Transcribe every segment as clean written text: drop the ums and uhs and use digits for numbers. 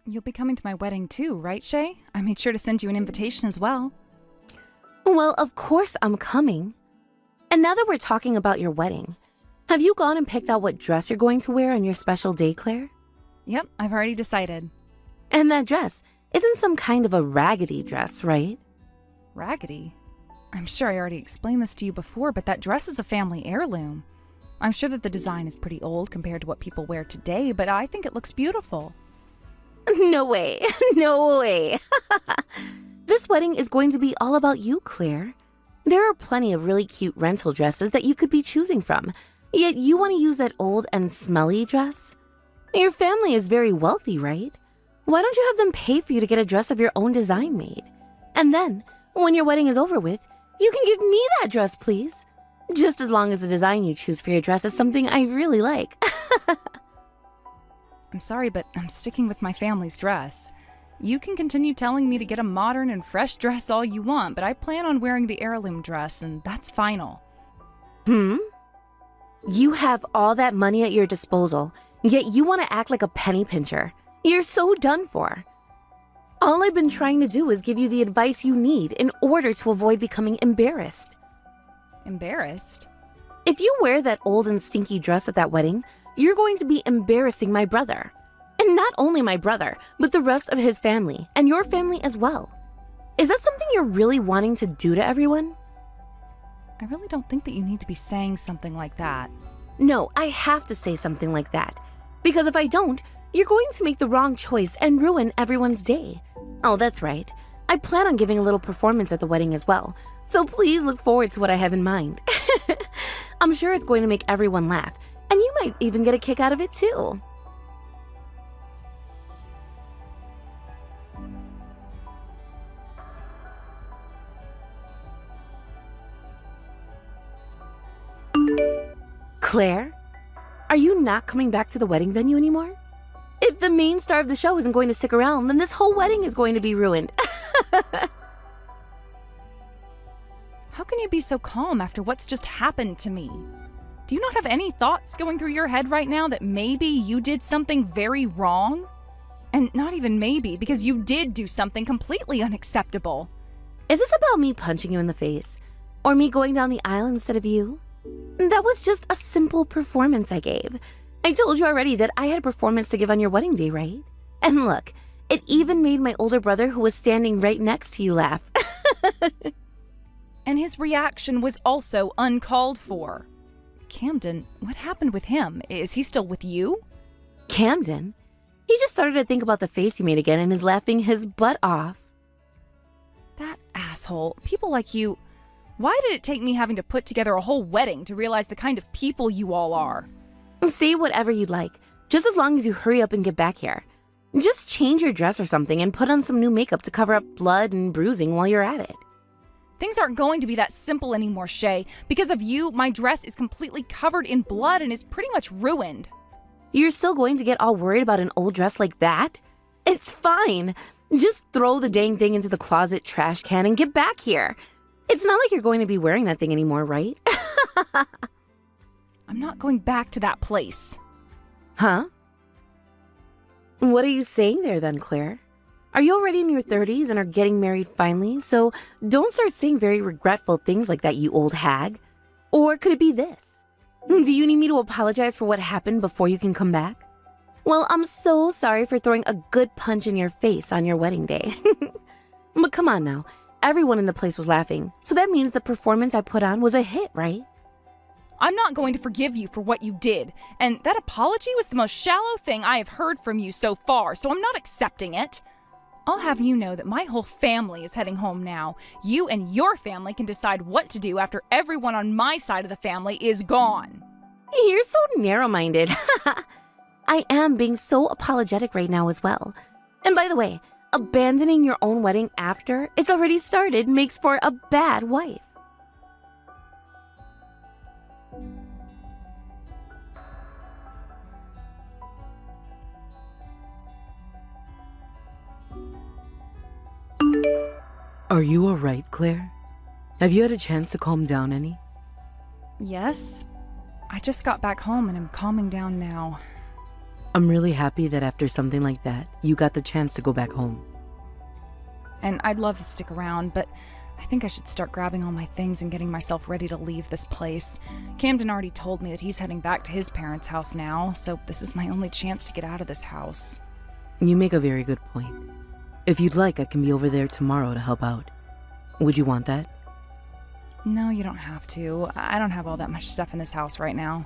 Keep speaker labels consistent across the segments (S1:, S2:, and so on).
S1: You'll be coming to my wedding too, right, Shay? I made sure to send you an invitation as well.
S2: Well, of course I'm coming. And now that we're talking about your wedding, have you gone and picked out what dress you're going to wear on your special day, Claire?
S1: Yep, I've already decided.
S2: And that dress isn't some kind of a raggedy dress, right?
S1: Raggedy? I'm sure I already explained this to you before, but that dress is a family heirloom. I'm sure that the design is pretty old compared to what people wear today, but I think it looks beautiful.
S2: No way. No way. This wedding is going to be all about you, Claire. There are plenty of really cute rental dresses that you could be choosing from, yet you want to use that old and smelly dress? Your family is very wealthy, right? Why don't you have them pay for you to get a dress of your own design made? And then, when your wedding is over with, you can give me that dress, please. Just as long as the design you choose for your dress is something I really like.
S1: I'm sorry, but I'm sticking with my family's dress. You can continue telling me to get a modern and fresh dress all you want, but I plan on wearing the heirloom dress, and that's final.
S2: You have all that money at your disposal, yet you want to act like a penny pincher. You're so done for. All I've been trying to do is give you the advice you need in order to avoid becoming embarrassed.
S1: Embarrassed?
S2: If you wear that old and stinky dress at that wedding, you're going to be embarrassing my brother. And not only my brother, but the rest of his family, and your family as well. Is that something you're really wanting to do to everyone?
S1: I really don't think that you need to be saying something like that.
S2: No, I have to say something like that. Because if I don't, you're going to make the wrong choice and ruin everyone's day. Oh, that's right. I plan on giving a little performance at the wedding as well, so please look forward to what I have in mind. I'm sure it's going to make everyone laugh, and you might even get a kick out of it too. Claire, are you not coming back to the wedding venue anymore? If the main star of the show isn't going to stick around, then this whole wedding is going to be ruined.
S1: How can you be so calm after what's just happened to me? Do you not have any thoughts going through your head right now that maybe you did something very wrong? And not even maybe, because you did do something completely unacceptable.
S2: Is this about me punching you in the face? Or me going down the aisle instead of you? That was just a simple performance I gave. I told you already that I had a performance to give on your wedding day, right? And look, it even made my older brother who was standing right next to you laugh.
S1: And his reaction was also uncalled for. Camden, what happened with him? Is he still with you?
S2: Camden? He just started to think about the face you made again and is laughing his butt off.
S1: That asshole. People like you. Why did it take me having to put together a whole wedding to realize the kind of people you all are?
S2: Say whatever you'd like, just as long as you hurry up and get back here. Just change your dress or something and put on some new makeup to cover up blood and bruising while you're at it.
S1: Things aren't going to be that simple anymore, Shay. Because of you, my dress is completely covered in blood and is pretty much ruined.
S2: You're still going to get all worried about an old dress like that? It's fine. Just throw the dang thing into the closet trash can and get back here. It's not like you're going to be wearing that thing anymore, right?
S1: I'm not going back to that place.
S2: Huh? What are you saying there then, Claire? Are you already in your 30s and are getting married finally? So don't start saying very regretful things like that, you old hag. Or could it be this? Do you need me to apologize for what happened before you can come back? Well, I'm so sorry for throwing a good punch in your face on your wedding day. But come on now. Everyone in the place was laughing, so that means the performance I put on was a hit, right?
S1: I'm not going to forgive you for what you did, and that apology was the most shallow thing I have heard from you so far, so I'm not accepting it. I'll have you know that my whole family is heading home now. You and your family can decide what to do after everyone on my side of the family is gone.
S2: You're so narrow-minded. I am being so apologetic right now as well. And by the way, abandoning your own wedding after it's already started makes for a bad wife.
S3: Are you alright, Claire? Have you had a chance to calm down any?
S1: Yes. I just got back home and am calming down now.
S3: I'm really happy that after something like that, you got the chance to go back home.
S1: And I'd love to stick around, but I think I should start grabbing all my things and getting myself ready to leave this place. Camden already told me that he's heading back to his parents' house now, so this is my only chance to get out of this house.
S3: You make a very good point. If you'd like, I can be over there tomorrow to help out. Would you want that?
S1: No, you don't have to. I don't have all that much stuff in this house right now.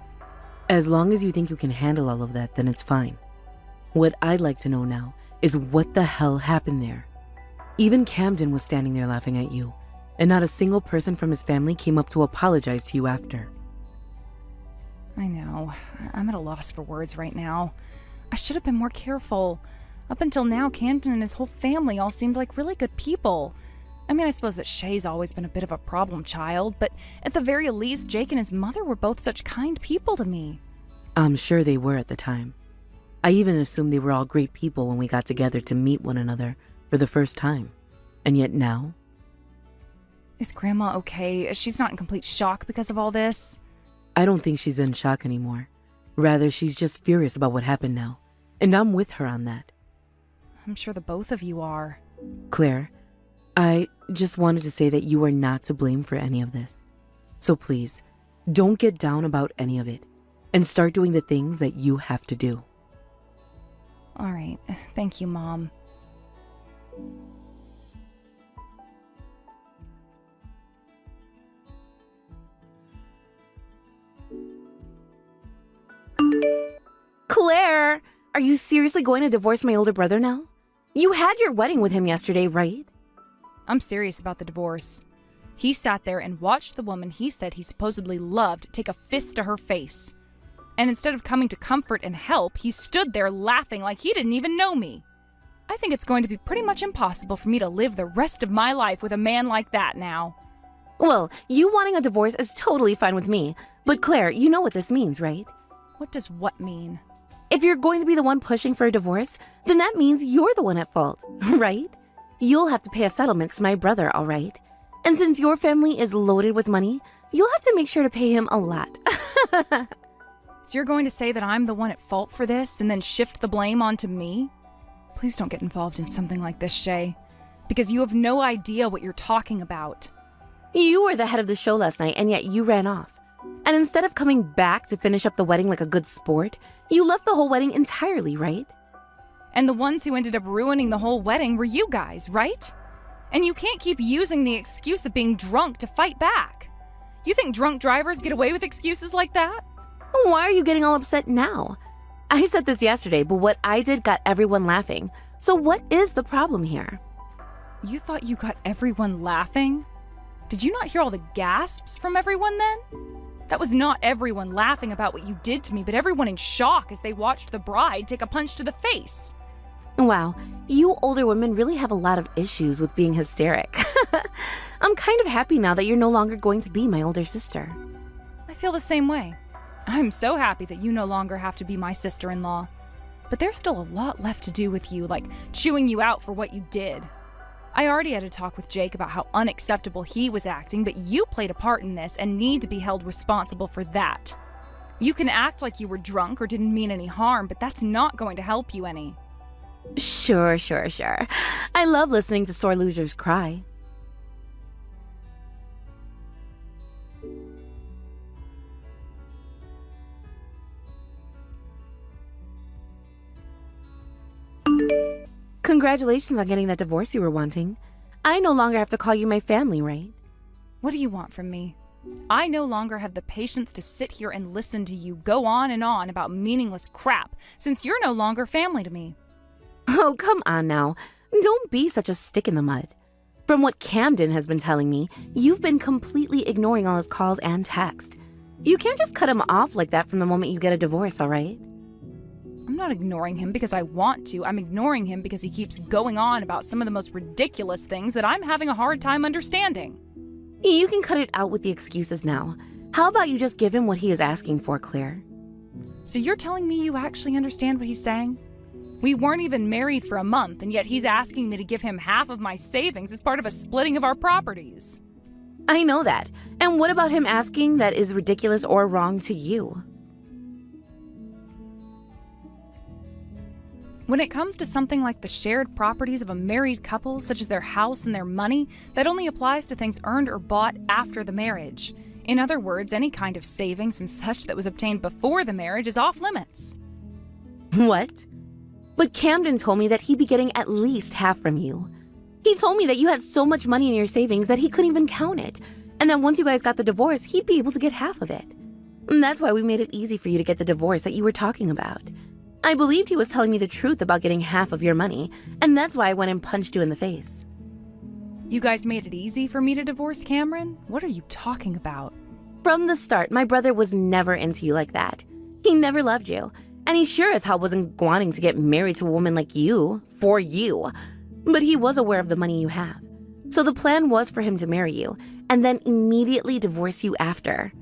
S3: As long as you think you can handle all of that, then it's fine. What I'd like to know now is what the hell happened there. Even Camden was standing there laughing at you, and not a single person from his family came up to apologize to you after.
S1: I know. I'm at a loss for words right now. I should have been more careful. Up until now, Camden and his whole family all seemed like really good people. I mean, I suppose that Shay's always been a bit of a problem child, but at the very least, Jake and his mother were both such kind people to me.
S3: I'm sure they were at the time. I even assumed they were all great people when we got together to meet one another for the first time. And yet now?
S1: Is Grandma okay? She's not in complete shock because of all this?
S3: I don't think she's in shock anymore. Rather, she's just furious about what happened now. And I'm with her on that.
S1: I'm sure the both of you are.
S3: Claire, I just wanted to say that you are not to blame for any of this. So please, don't get down about any of it, and start doing the things that you have to do.
S1: All right. Thank you, Mom.
S2: Claire, are you seriously going to divorce my older brother now? You had your wedding with him yesterday, right?
S1: I'm serious about the divorce. He sat there and watched the woman he said he supposedly loved take a fist to her face. And instead of coming to comfort and help, he stood there laughing like he didn't even know me. I think it's going to be pretty much impossible for me to live the rest of my life with a man like that now.
S2: Well, you wanting a divorce is totally fine with me. But Claire, you know what this means, right?
S1: What does what mean?
S2: If you're going to be the one pushing for a divorce, then that means you're the one at fault, right? You'll have to pay a settlement to my brother, all right? And since your family is loaded with money, you'll have to make sure to pay him a lot.
S1: So you're going to say that I'm the one at fault for this and then shift the blame onto me? Please don't get involved in something like this, Shay. Because you have no idea what you're talking about.
S2: You were the head of the show last night, and yet you ran off. And instead of coming back to finish up the wedding like a good sport, you left the whole wedding entirely, right?
S1: And the ones who ended up ruining the whole wedding were you guys, right? And you can't keep using the excuse of being drunk to fight back. You think drunk drivers get away with excuses like that?
S2: Why are you getting all upset now? I said this yesterday, but what I did got everyone laughing. So what is the problem here?
S1: You thought you got everyone laughing? Did you not hear all the gasps from everyone then? That was not everyone laughing about what you did to me, but everyone in shock as they watched the bride take a punch to the face.
S2: Wow, you older women really have a lot of issues with being hysteric. I'm kind of happy now that you're no longer going to be my older sister.
S1: I feel the same way. I'm so happy that you no longer have to be my sister-in-law. But there's still a lot left to do with you, like chewing you out for what you did. I already had a talk with Jake about how unacceptable he was acting, but you played a part in this and need to be held responsible for that. You can act like you were drunk or didn't mean any harm, but that's not going to help you any.
S2: Sure. I love listening to sore losers cry. Congratulations on getting that divorce you were wanting. I no longer have to call you my family, right?
S1: What do you want from me? I no longer have the patience to sit here and listen to you go on and on about meaningless crap, since you're no longer family to me.
S2: Oh, come on now. Don't be such a stick in the mud. From what Camden has been telling me, you've been completely ignoring all his calls and texts. You can't just cut him off like that from the moment you get a divorce, all right?
S1: I'm not ignoring him because I want to. I'm ignoring him because he keeps going on about some of the most ridiculous things that I'm having a hard time understanding.
S2: You can cut it out with the excuses now. How about you just give him what he is asking for, Claire?
S1: So you're telling me you actually understand what he's saying? We weren't even married for a month, and yet he's asking me to give him half of my savings as part of a splitting of our properties.
S2: I know that. And what about him asking that is ridiculous or wrong to you?
S1: When it comes to something like the shared properties of a married couple, such as their house and their money, that only applies to things earned or bought after the marriage. In other words, any kind of savings and such that was obtained before the marriage is off limits.
S2: What? But Camden told me that he'd be getting at least half from you. He told me that you had so much money in your savings that he couldn't even count it, and that once you guys got the divorce, he'd be able to get half of it. And that's why we made it easy for you to get the divorce that you were talking about. I believed he was telling me the truth about getting half of your money, and that's why I went and punched you in the face.
S1: You guys made it easy for me to divorce Cameron? What are you talking about?
S2: From the start, my brother was never into you like that. He never loved you, and he sure as hell wasn't wanting to get married to a woman like you, for you. But he was aware of the money you have. So the plan was for him to marry you, and then immediately divorce you after.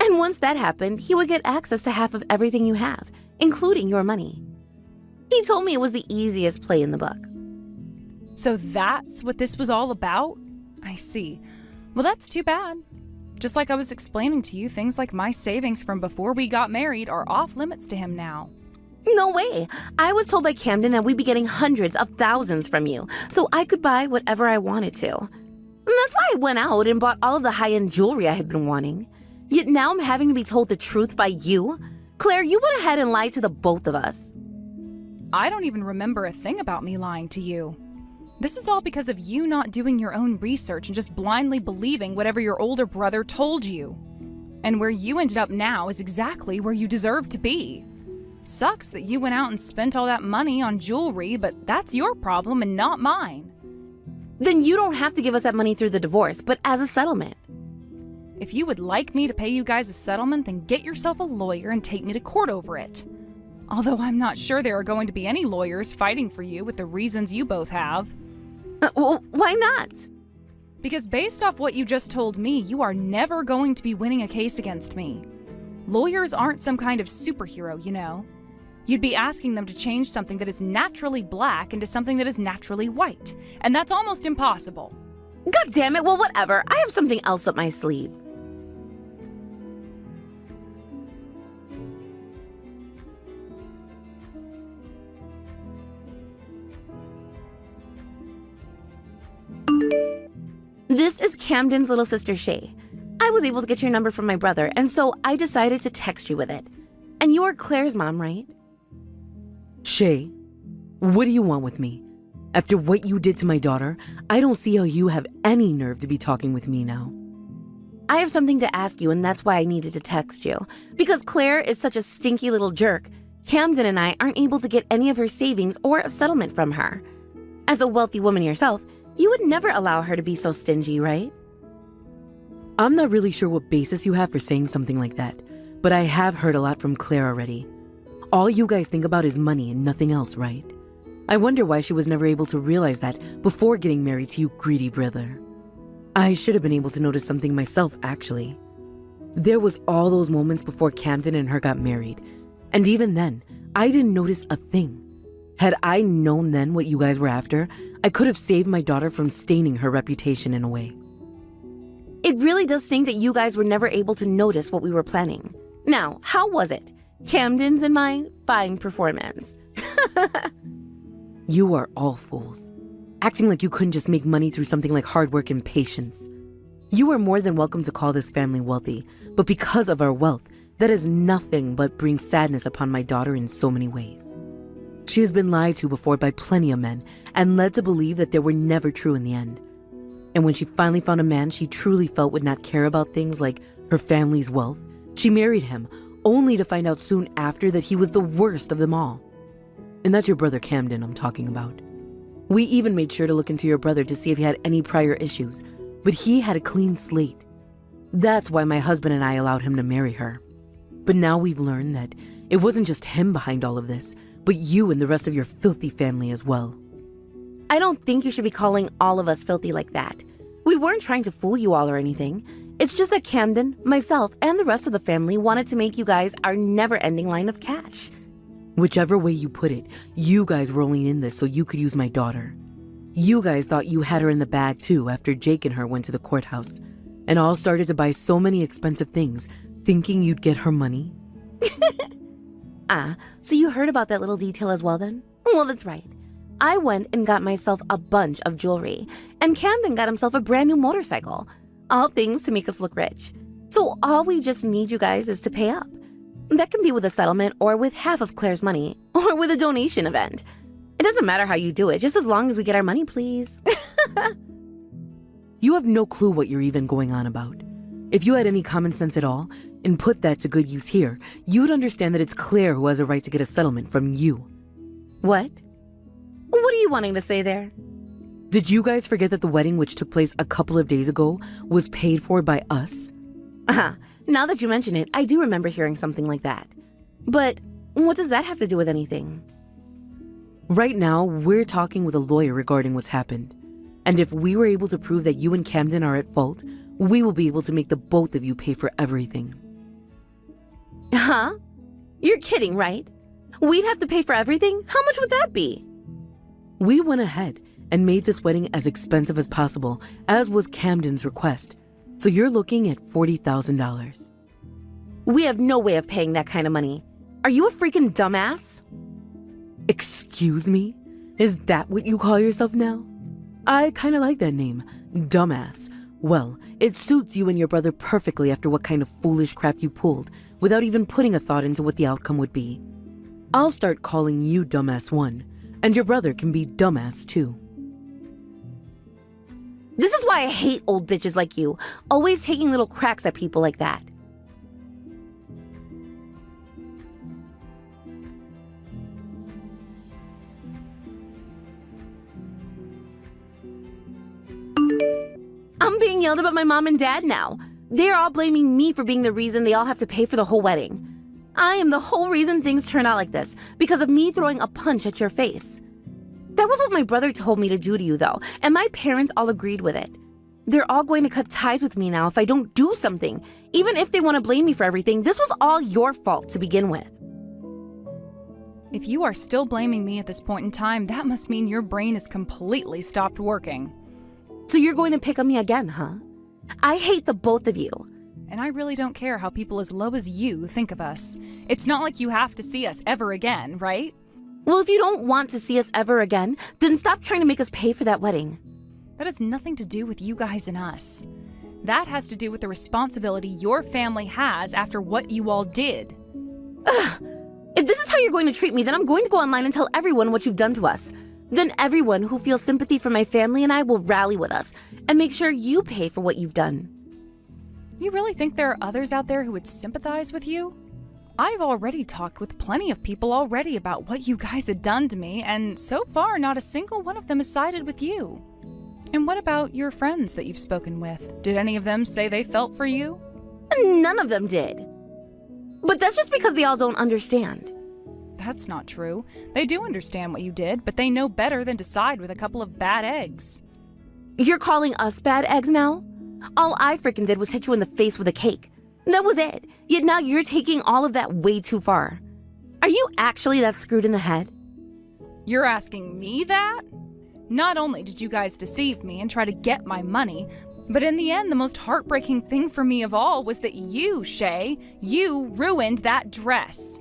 S2: And once that happened, he would get access to half of everything you have, including your money. He told me it was the easiest play in the book.
S1: So that's what this was all about? I see. Well, that's too bad. Just like I was explaining to you, things like my savings from before we got married are off limits to him now.
S2: No way. I was told by Camden that we'd be getting hundreds of thousands from you, so I could buy whatever I wanted to. And that's why I went out and bought all of the high-end jewelry I had been wanting. Yet now I'm having to be told the truth by you? Claire, you went ahead and lied to the both of us.
S1: I don't even remember a thing about me lying to you. This is all because of you not doing your own research and just blindly believing whatever your older brother told you. And where you ended up now is exactly where you deserve to be. Sucks that you went out and spent all that money on jewelry, but that's your problem and not mine.
S2: Then you don't have to give us that money through the divorce, but as a settlement.
S1: If you would like me to pay you guys a settlement, then get yourself a lawyer and take me to court over it. Although I'm not sure there are going to be any lawyers fighting for you with the reasons you both have.
S2: Well, why not?
S1: Because based off what you just told me, you are never going to be winning a case against me. Lawyers aren't some kind of superhero, you know. You'd be asking them to change something that is naturally black into something that is naturally white, and that's almost impossible.
S2: God damn it, well, whatever. I have something else up my sleeve. This is Camden's little sister, Shay. I was able to get your number from my brother, and so I decided to text you with it. And you are Claire's mom, right?
S3: Shay, what do you want with me? After what you did to my daughter, I don't see how you have any nerve to be talking with me now.
S2: I have something to ask you, and that's why I needed to text you. Because Claire is such a stinky little jerk, Camden and I aren't able to get any of her savings or a settlement from her. As a wealthy woman yourself, you would never allow her to be so stingy, right?
S3: I'm not really sure what basis you have for saying something like that, but I have heard a lot from Claire already. All you guys think about is money and nothing else, right? I wonder why she was never able to realize that before getting married to you, greedy brother. I should have been able to notice something myself, actually. There was all those moments before Camden and her got married, and even then, I didn't notice a thing. Had I known then what you guys were after, I could have saved my daughter from staining her reputation in a way.
S2: It really does stink that you guys were never able to notice what we were planning. Now, how was it? Camden's and my fine performance.
S3: You are all fools, acting like you couldn't just make money through something like hard work and patience. You are more than welcome to call this family wealthy, but because of our wealth, that is nothing but brings sadness upon my daughter in so many ways. She has been lied to before by plenty of men and led to believe that they were never true in the end. And when she finally found a man she truly felt would not care about things like her family's wealth, she married him, only to find out soon after that he was the worst of them all. And that's your brother Camden I'm talking about. We even made sure to look into your brother to see if he had any prior issues, but he had a clean slate. That's why my husband and I allowed him to marry her. But now we've learned that it wasn't just him behind all of this, but you and the rest of your filthy family as well.
S2: I don't think you should be calling all of us filthy like that. We weren't trying to fool you all or anything. It's just that Camden, myself, and the rest of the family wanted to make you guys our never-ending line of cash.
S3: Whichever way you put it, you guys were only in this so you could use my daughter. You guys thought you had her in the bag too after Jake and her went to the courthouse, and all started to buy so many expensive things, thinking you'd get her money.
S2: So you heard about that little detail as well then? Well, that's right. I went and got myself a bunch of jewelry, and Camden got himself a brand new motorcycle. All things to make us look rich. So all we just need you guys is to pay up. That can be with a settlement or with half of Claire's money or with a donation event. It doesn't matter how you do it, just as long as we get our money, please.
S3: You have no clue what you're even going on about. If you had any common sense at all and put that to good use here, you'd understand that it's Claire who has a right to get a settlement from you.
S2: What? What are you wanting to say there?
S3: Did you guys forget that the wedding which took place a couple of days ago was paid for by us?
S2: Now that you mention it, I do remember hearing something like that. But what does that have to do with anything?
S3: Right now, we're talking with a lawyer regarding what's happened. And if we were able to prove that you and Camden are at fault, we will be able to make the both of you pay for everything.
S2: Huh? You're kidding, right? We'd have to pay for everything? How much would that be?
S3: We went ahead and made this wedding as expensive as possible, as was Camden's request. So you're looking at $40,000.
S2: We have no way of paying that kind of money. Are you a freaking dumbass?
S3: Excuse me? Is that what you call yourself now? I kind of like that name, dumbass. Well, it suits you and your brother perfectly after what kind of foolish crap you pulled, without even putting a thought into what the outcome would be. I'll start calling you Dumbass 1, and your brother can be Dumbass 2.
S2: This is why I hate old bitches like you, always taking little cracks at people like that. I'm being yelled at by my mom and dad now. They're all blaming me for being the reason they all have to pay for the whole wedding. I am the whole reason things turn out like this, because of me throwing a punch at your face. That was what my brother told me to do to you, though, and my parents all agreed with it. They're all going to cut ties with me now if I don't do something. Even if they want to blame me for everything, this was all your fault to begin with.
S1: If you are still blaming me at this point in time, that must mean your brain has completely stopped working.
S2: So you're going to pick on me again, huh? I hate the both of you.
S1: And I really don't care how people as low as you think of us. It's not like you have to see us ever again, right?
S2: Well, if you don't want to see us ever again, then stop trying to make us pay for that wedding.
S1: That has nothing to do with you guys and us. That has to do with the responsibility your family has after what you all did.
S2: Ugh. If this is how you're going to treat me, then I'm going to go online and tell everyone what you've done to us. Then everyone who feels sympathy for my family and I will rally with us and make sure you pay for what you've done.
S1: You really think there are others out there who would sympathize with you? I've already talked with plenty of people already about what you guys had done to me, and so far not a single one of them has sided with you. And what about your friends that you've spoken with? Did any of them say they felt for you?
S2: None of them did. But that's just because they all don't understand.
S1: That's not true. They do understand what you did, but they know better than to side with a couple of bad eggs.
S2: You're calling us bad eggs now? All I frickin' did was hit you in the face with a cake. That was it. Yet now you're taking all of that way too far. Are you actually that screwed in the head?
S1: You're asking me that? Not only did you guys deceive me and try to get my money, but in the end, the most heartbreaking thing for me of all was that you, Shay, you ruined that dress.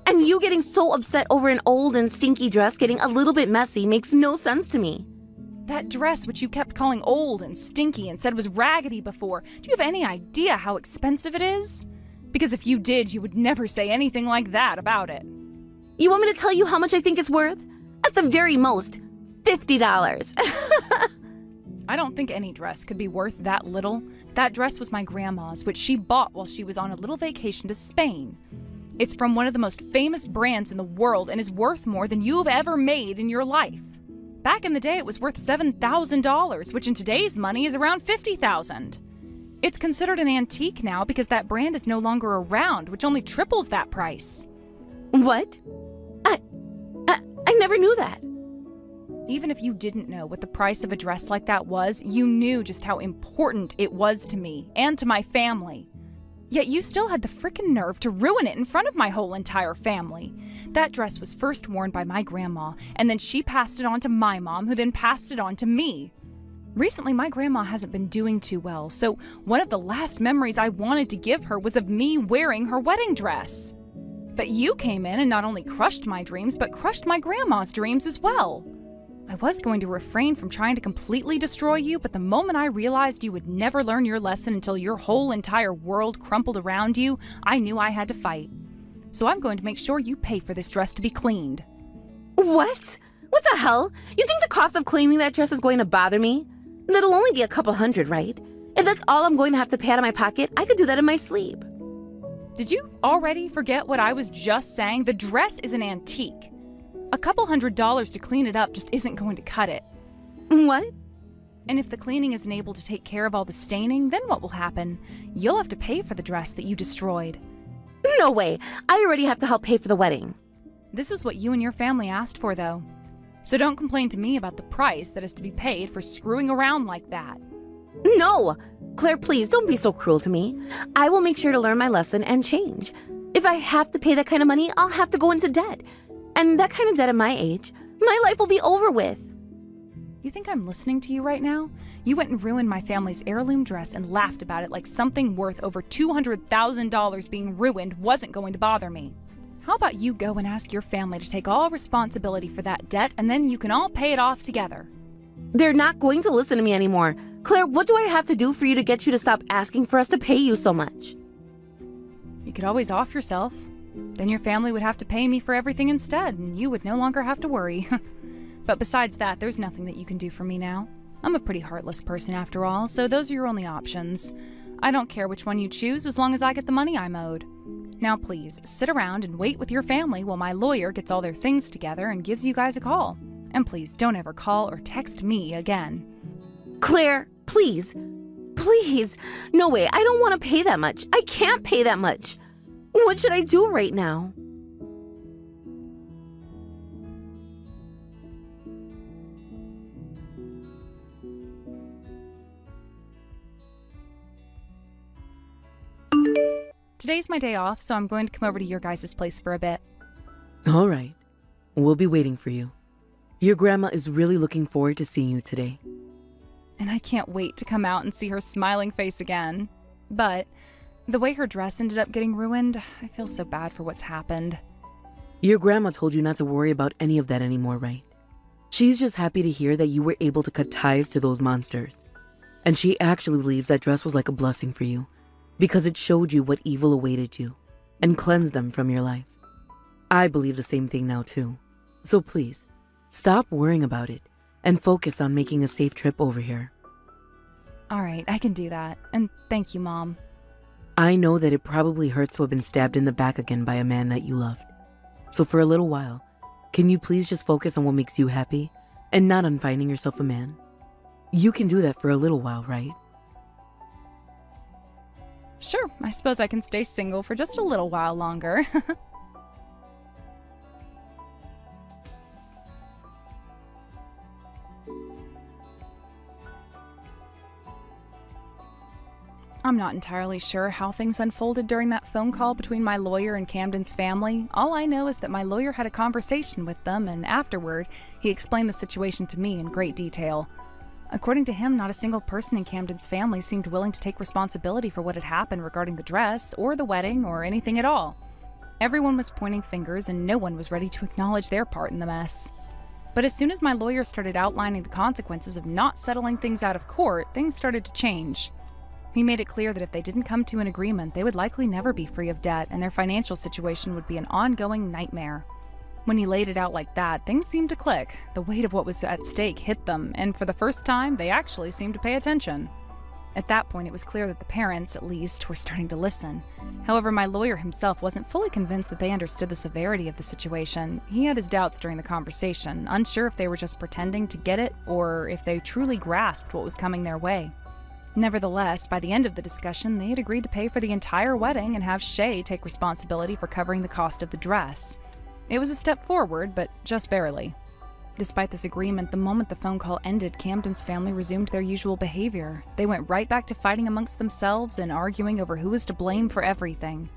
S2: And you getting so upset over an old and stinky dress getting a little bit messy makes no sense to me.
S1: That dress which you kept calling old and stinky and said was raggedy before, do you have any idea how expensive it is? Because if you did, you would never say anything like that about it.
S2: You want me to tell you how much I think it's worth? At the very most, $50.
S1: I don't think any dress could be worth that little. That dress was my grandma's, which she bought while she was on a little vacation to Spain. It's from one of the most famous brands in the world and is worth more than you've ever made in your life. Back in the day, it was worth $7,000, which in today's money is around $50,000. It's considered an antique now because that brand is no longer around, which only triples that price.
S2: What? I never knew that.
S1: Even if you didn't know what the price of a dress like that was, you knew just how important it was to me and to my family. Yet you still had the frickin' nerve to ruin it in front of my whole entire family. That dress was first worn by my grandma, and then she passed it on to my mom, who then passed it on to me. Recently, my grandma hasn't been doing too well, so one of the last memories I wanted to give her was of me wearing her wedding dress. But you came in and not only crushed my dreams, but crushed my grandma's dreams as well. I was going to refrain from trying to completely destroy you, but the moment I realized you would never learn your lesson until your whole entire world crumpled around you, I knew I had to fight. So I'm going to make sure you pay for this dress to be cleaned.
S2: What? What the hell? You think the cost of cleaning that dress is going to bother me? That'll only be a couple $100, right? If that's all I'm going to have to pay out of my pocket, I could do that in my sleep.
S1: Did you already forget what I was just saying? The dress is an antique. A couple $100 to clean it up just isn't going to cut it.
S2: What?
S1: And if the cleaning isn't able to take care of all the staining, then what will happen? You'll have to pay for the dress that you destroyed.
S2: No way. I already have to help pay for the wedding.
S1: This is what you and your family asked for, though. So don't complain to me about the price that is to be paid for screwing around like that.
S2: No! Claire, please don't be so cruel to me. I will make sure to learn my lesson and change. If I have to pay that kind of money, I'll have to go into debt. And that kind of debt at my age, my life will be over with.
S1: You think I'm listening to you right now? You went and ruined my family's heirloom dress and laughed about it like something worth over $200,000 being ruined wasn't going to bother me. How about you go and ask your family to take all responsibility for that debt, and then you can all pay it off together.
S2: They're not going to listen to me anymore. Claire, what do I have to do for you to get you to stop asking for us to pay you so much?
S1: You could always off yourself. Then your family would have to pay me for everything instead, and you would no longer have to worry. But besides that, there's nothing that you can do for me now. I'm a pretty heartless person after all, so those are your only options. I don't care which one you choose as long as I get the money I'm owed. Now please, sit around and wait with your family while my lawyer gets all their things together and gives you guys a call. And please don't ever call or text me again.
S2: Claire, please. Please. No way, I don't want to pay that much. I can't pay that much. What should I do right now?
S1: Today's my day off, so I'm going to come over to your guys' place for a bit.
S3: All right. We'll be waiting for you. Your grandma is really looking forward to seeing you today.
S1: And I can't wait to come out and see her smiling face again. But the way her dress ended up getting ruined, I feel so bad for what's happened.
S3: Your grandma told you not to worry about any of that anymore, right? She's just happy to hear that you were able to cut ties to those monsters. And she actually believes that dress was like a blessing for you, because it showed you what evil awaited you and cleansed them from your life. I believe the same thing now too. So please, stop worrying about it and focus on making a safe trip over here.
S1: All right, I can do that. And thank you, Mom.
S3: I know that it probably hurts to have been stabbed in the back again by a man that you loved. So for a little while, can you please just focus on what makes you happy and not on finding yourself a man? You can do that for a little while, right?
S1: Sure, I suppose I can stay single for just a little while longer. I'm not entirely sure how things unfolded during that phone call between my lawyer and Camden's family. All I know is that my lawyer had a conversation with them, and afterward, he explained the situation to me in great detail. According to him, not a single person in Camden's family seemed willing to take responsibility for what had happened regarding the dress, or the wedding, or anything at all. Everyone was pointing fingers, and no one was ready to acknowledge their part in the mess. But as soon as my lawyer started outlining the consequences of not settling things out of court, things started to change. He made it clear that if they didn't come to an agreement, they would likely never be free of debt, and their financial situation would be an ongoing nightmare. When he laid it out like that, things seemed to click. The weight of what was at stake hit them, and for the first time, they actually seemed to pay attention. At that point, it was clear that the parents, at least, were starting to listen. However, my lawyer himself wasn't fully convinced that they understood the severity of the situation. He had his doubts during the conversation, unsure if they were just pretending to get it, or if they truly grasped what was coming their way. Nevertheless, by the end of the discussion, they had agreed to pay for the entire wedding and have Shay take responsibility for covering the cost of the dress. It was a step forward, but just barely. Despite this agreement, the moment the phone call ended, Camden's family resumed their usual behavior. They went right back to fighting amongst themselves and arguing over who was to blame for everything.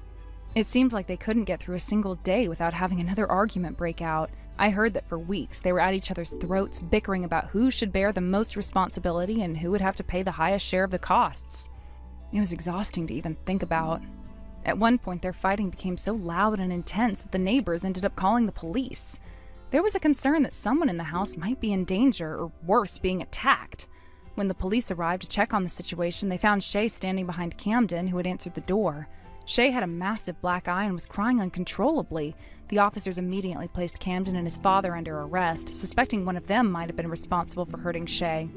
S1: It seemed like they couldn't get through a single day without having another argument break out. I heard that for weeks they were at each other's throats, bickering about who should bear the most responsibility and who would have to pay the highest share of the costs. It was exhausting to even think about. At one point, their fighting became so loud and intense that the neighbors ended up calling the police. There was a concern that someone in the house might be in danger, or worse, being attacked. When the police arrived to check on the situation, they found Shay standing behind Camden, who had answered the door. Shay had a massive black eye and was crying uncontrollably. The officers immediately placed Camden and his father under arrest, suspecting one of them might have been responsible for hurting Shay.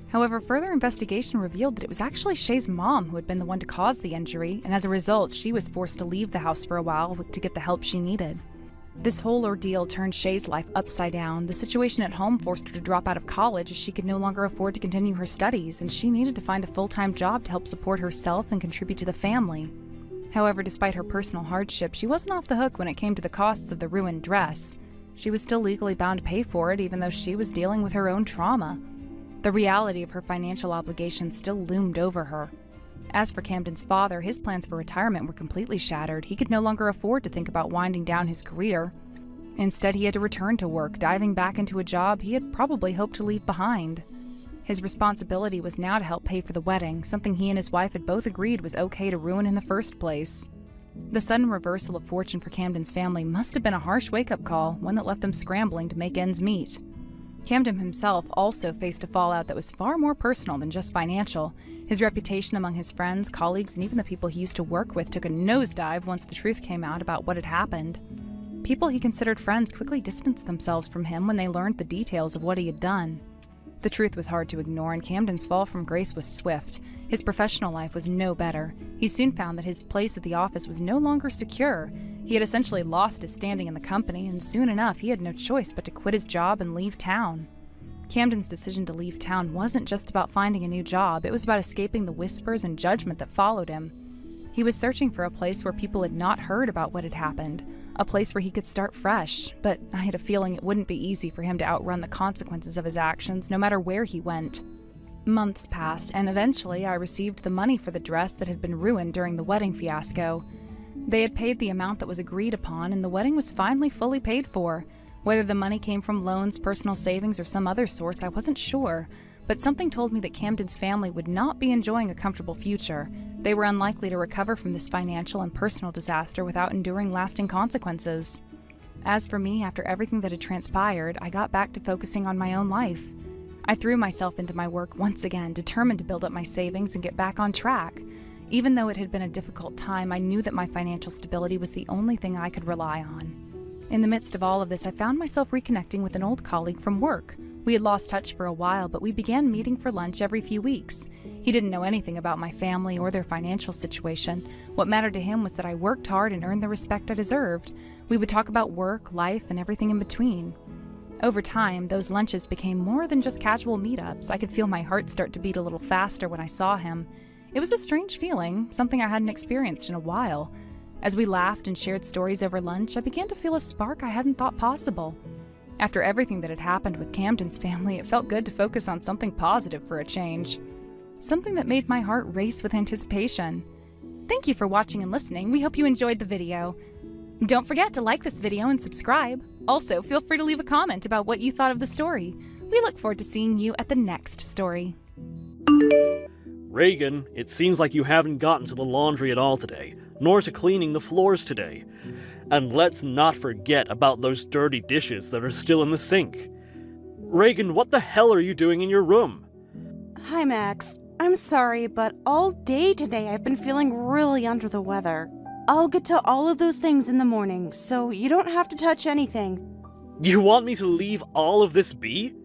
S1: However, further investigation revealed that it was actually Shay's mom who had been the one to cause the injury, and as a result, she was forced to leave the house for a while to get the help she needed. This whole ordeal turned Shay's life upside down. The situation at home forced her to drop out of college as she could no longer afford to continue her studies, and she needed to find a full-time job to help support herself and contribute to the family. However, despite her personal hardship, she wasn't off the hook when it came to the costs of the ruined dress. She was still legally bound to pay for it, even though she was dealing with her own trauma. The reality of her financial obligations still loomed over her. As for Camden's father, his plans for retirement were completely shattered. He could no longer afford to think about winding down his career. Instead, he had to return to work, diving back into a job he had probably hoped to leave behind. His responsibility was now to help pay for the wedding, something he and his wife had both agreed was okay to ruin in the first place. The sudden reversal of fortune for Camden's family must have been a harsh wake-up call, one that left them scrambling to make ends meet. Camden himself also faced a fallout that was far more personal than just financial. His reputation among his friends, colleagues, and even the people he used to work with took a nosedive once the truth came out about what had happened. People he considered friends quickly distanced themselves from him when they learned the details of what he had done. The truth was hard to ignore, and Camden's fall from grace was swift. His professional life was no better. He soon found that his place at the office was no longer secure. He had essentially lost his standing in the company, and soon enough he had no choice but to quit his job and leave town. Camden's decision to leave town wasn't just about finding a new job, it was about escaping the whispers and judgment that followed him. He was searching for a place where people had not heard about what had happened, a place where he could start fresh, but I had a feeling it wouldn't be easy for him to outrun the consequences of his actions, no matter where he went. Months passed, and eventually I received the money for the dress that had been ruined during the wedding fiasco. They had paid the amount that was agreed upon, and the wedding was finally fully paid for. Whether the money came from loans, personal savings, or some other source, I wasn't sure, but something told me that Camden's family would not be enjoying a comfortable future. They were unlikely to recover from this financial and personal disaster without enduring lasting consequences. As for me, after everything that had transpired, I got back to focusing on my own life. I threw myself into my work once again, determined to build up my savings and get back on track. Even though it had been a difficult time, I knew that my financial stability was the only thing I could rely on. In the midst of all of this, I found myself reconnecting with an old colleague from work. We had lost touch for a while, but we began meeting for lunch every few weeks. He didn't know anything about my family or their financial situation. What mattered to him was that I worked hard and earned the respect I deserved. We would talk about work, life, and everything in between. Over time, those lunches became more than just casual meetups. I could feel my heart start to beat a little faster when I saw him. It was a strange feeling, something I hadn't experienced in a while. As we laughed and shared stories over lunch, I began to feel a spark I hadn't thought possible. After everything that had happened with Camden's family, it felt good to focus on something positive for a change. Something that made my heart race with anticipation. Thank you for watching and listening. We hope you enjoyed the video. Don't forget to like this video and subscribe. Also, feel free to leave a comment about what you thought of the story. We look forward to seeing you at the next story.
S4: Reagan, it seems like you haven't gotten to the laundry at all today, nor to cleaning the floors today. And let's not forget about those dirty dishes that are still in the sink. Reagan, what the hell are you doing in your room?
S5: Hi, Max. I'm sorry, but all day today I've been feeling really under the weather. I'll get to all of those things in the morning, so you don't have to touch anything.
S4: You want me to leave all of this be?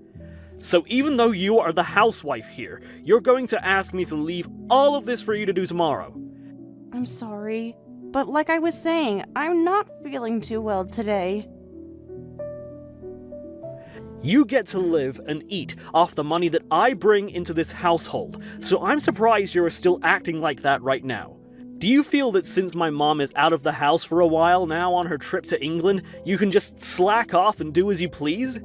S4: So even though you are the housewife here, you're going to ask me to leave all of this for you to do tomorrow?
S5: I'm sorry, but like I was saying, I'm not feeling too well today.
S4: You get to live and eat off the money that I bring into this household, so I'm surprised you're still acting like that right now. Do you feel that since my mom is out of the house for a while now on her trip to England, you can just slack off and do as you please?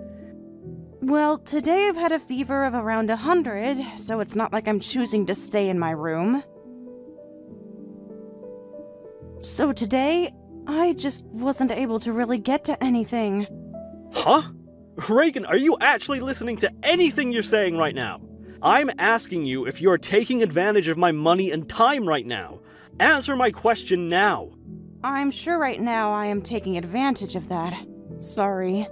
S5: Well, today I've had a fever of around 100, so it's not like I'm choosing to stay in my room. So today, I just wasn't able to really get to anything.
S4: Huh? Reagan, are you actually listening to anything you're saying right now? I'm asking you if you're taking advantage of my money and time right now. Answer my question now.
S5: I'm sure right now I am taking advantage of that. Sorry.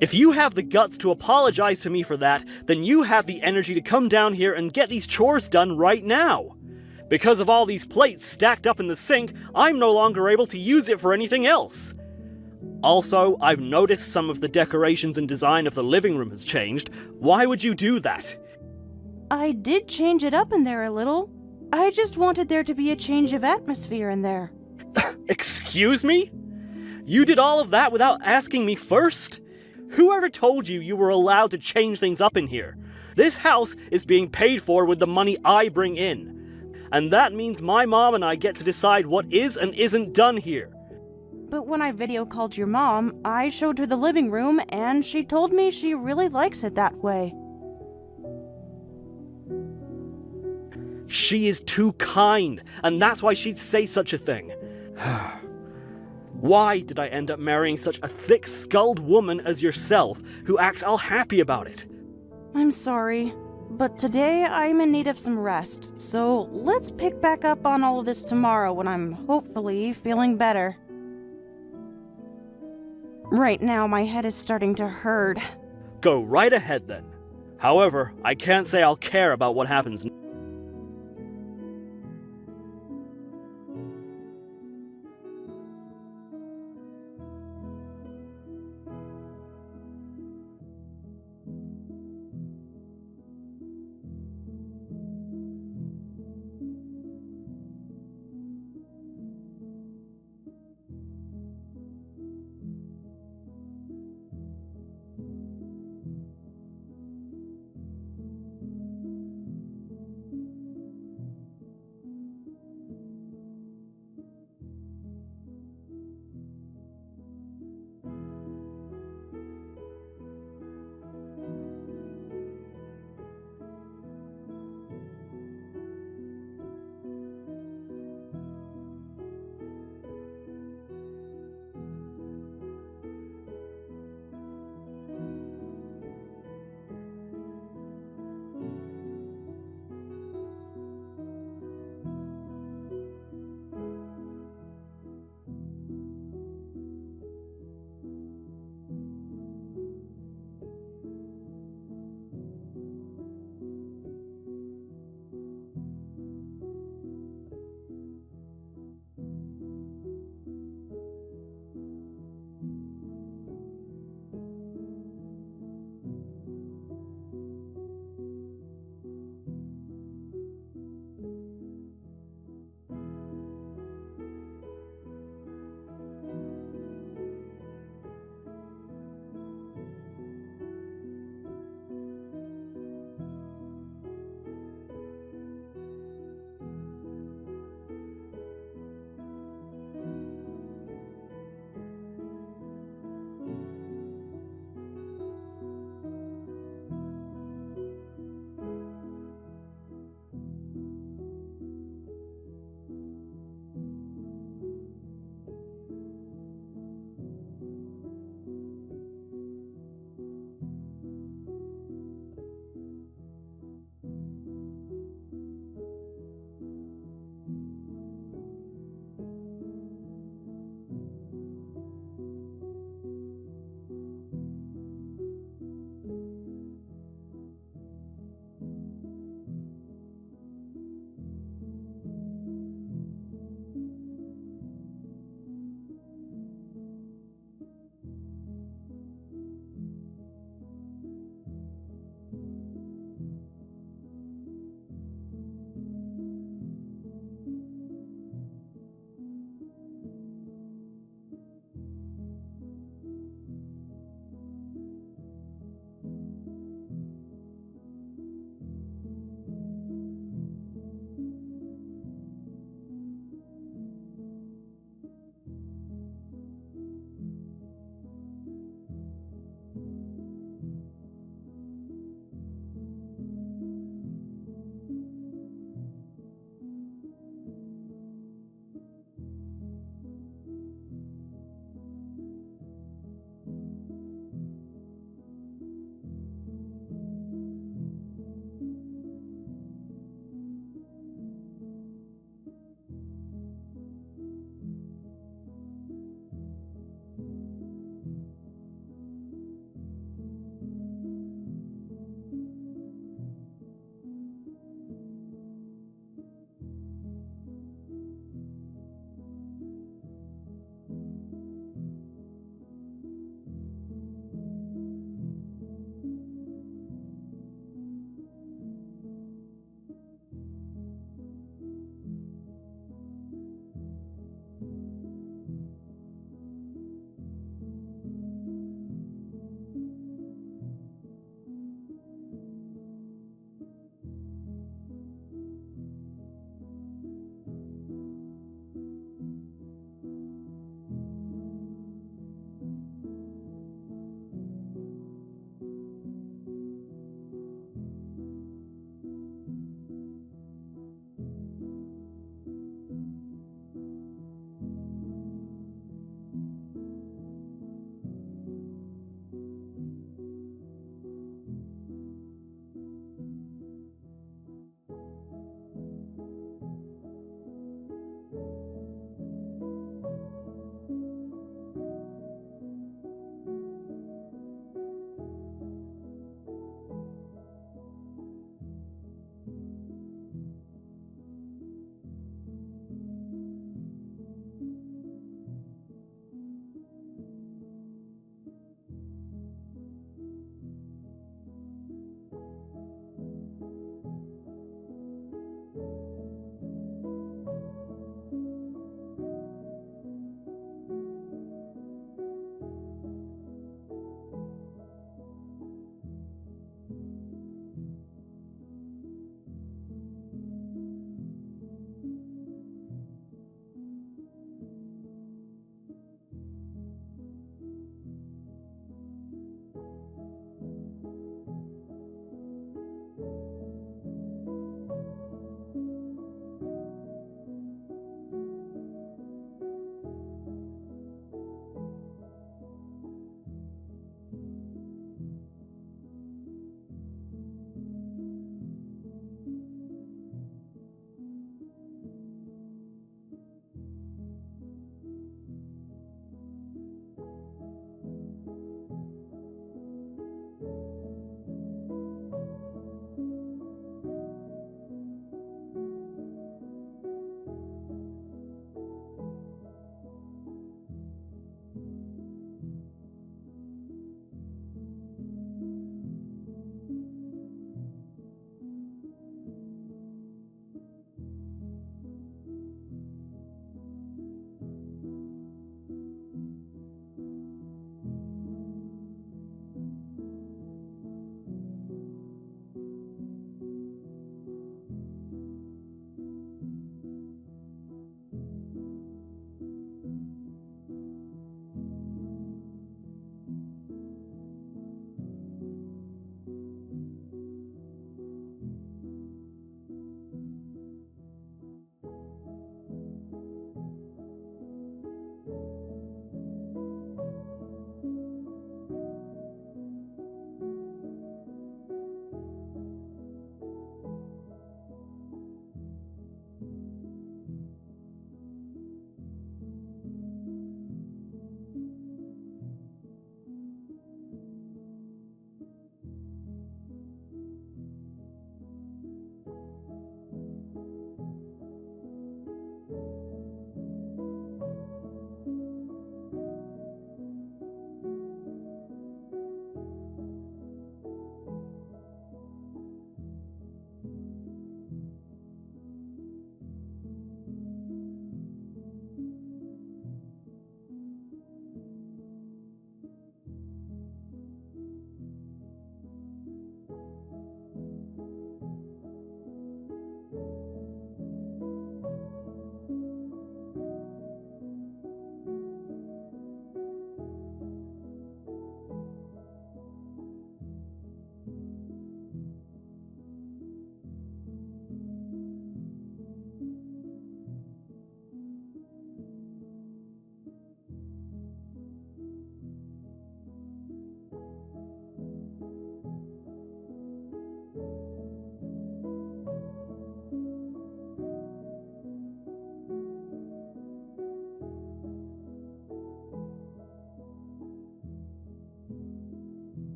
S4: If you have the guts to apologize to me for that, then you have the energy to come down here and get these chores done right now. Because of all these plates stacked up in the sink, I'm no longer able to use it for anything else. Also, I've noticed some of the decorations and design of the living room has changed. Why would you do that?
S5: I did change it up in there a little. I just wanted there to be a change of atmosphere in there.
S4: Excuse me? You did all of that without asking me first? Whoever told you you were allowed to change things up in here? This house is being paid for with the money I bring in. And that means my mom and I get to decide what is and isn't done here.
S5: But when I video called your mom, I showed her the living room and she told me she really likes it that way.
S4: She is too kind, and that's why she'd say such a thing. Why did I end up marrying such a thick-skulled woman as yourself, who acts all happy about it?
S5: I'm sorry, but today I'm in need of some rest, so let's pick back up on all of this tomorrow when I'm hopefully feeling better. Right now, my head is starting to hurt.
S4: Go right ahead then. However, I can't say I'll care about what happens next.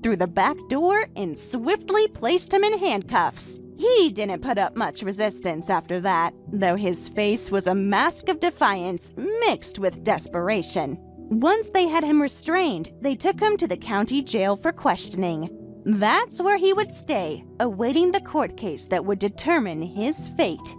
S5: through the back door and swiftly placed him in handcuffs. He didn't put up much resistance after that, though his face was a mask of defiance mixed with desperation. Once they had him restrained, they took him to the county jail for questioning. That's where he would stay, awaiting the court case that would determine his fate.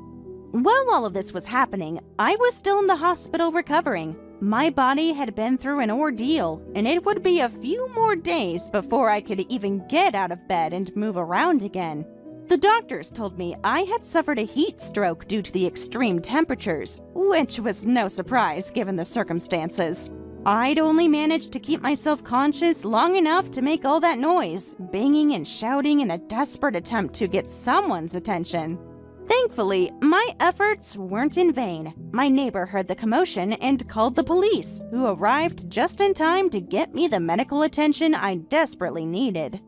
S5: While all of this was happening, I was still in the hospital recovering. My body had been through an ordeal, and it would be a few more days before I could even get out of bed and move around again. The doctors told me I had suffered a heat stroke due to the extreme temperatures, which was no surprise given the circumstances. I'd only managed to keep myself conscious long enough to make all that noise, banging and shouting in a desperate attempt to get someone's attention. Thankfully, my efforts weren't in vain. My neighbor heard the commotion and called the police, who arrived just in time to get me the medical attention I desperately needed.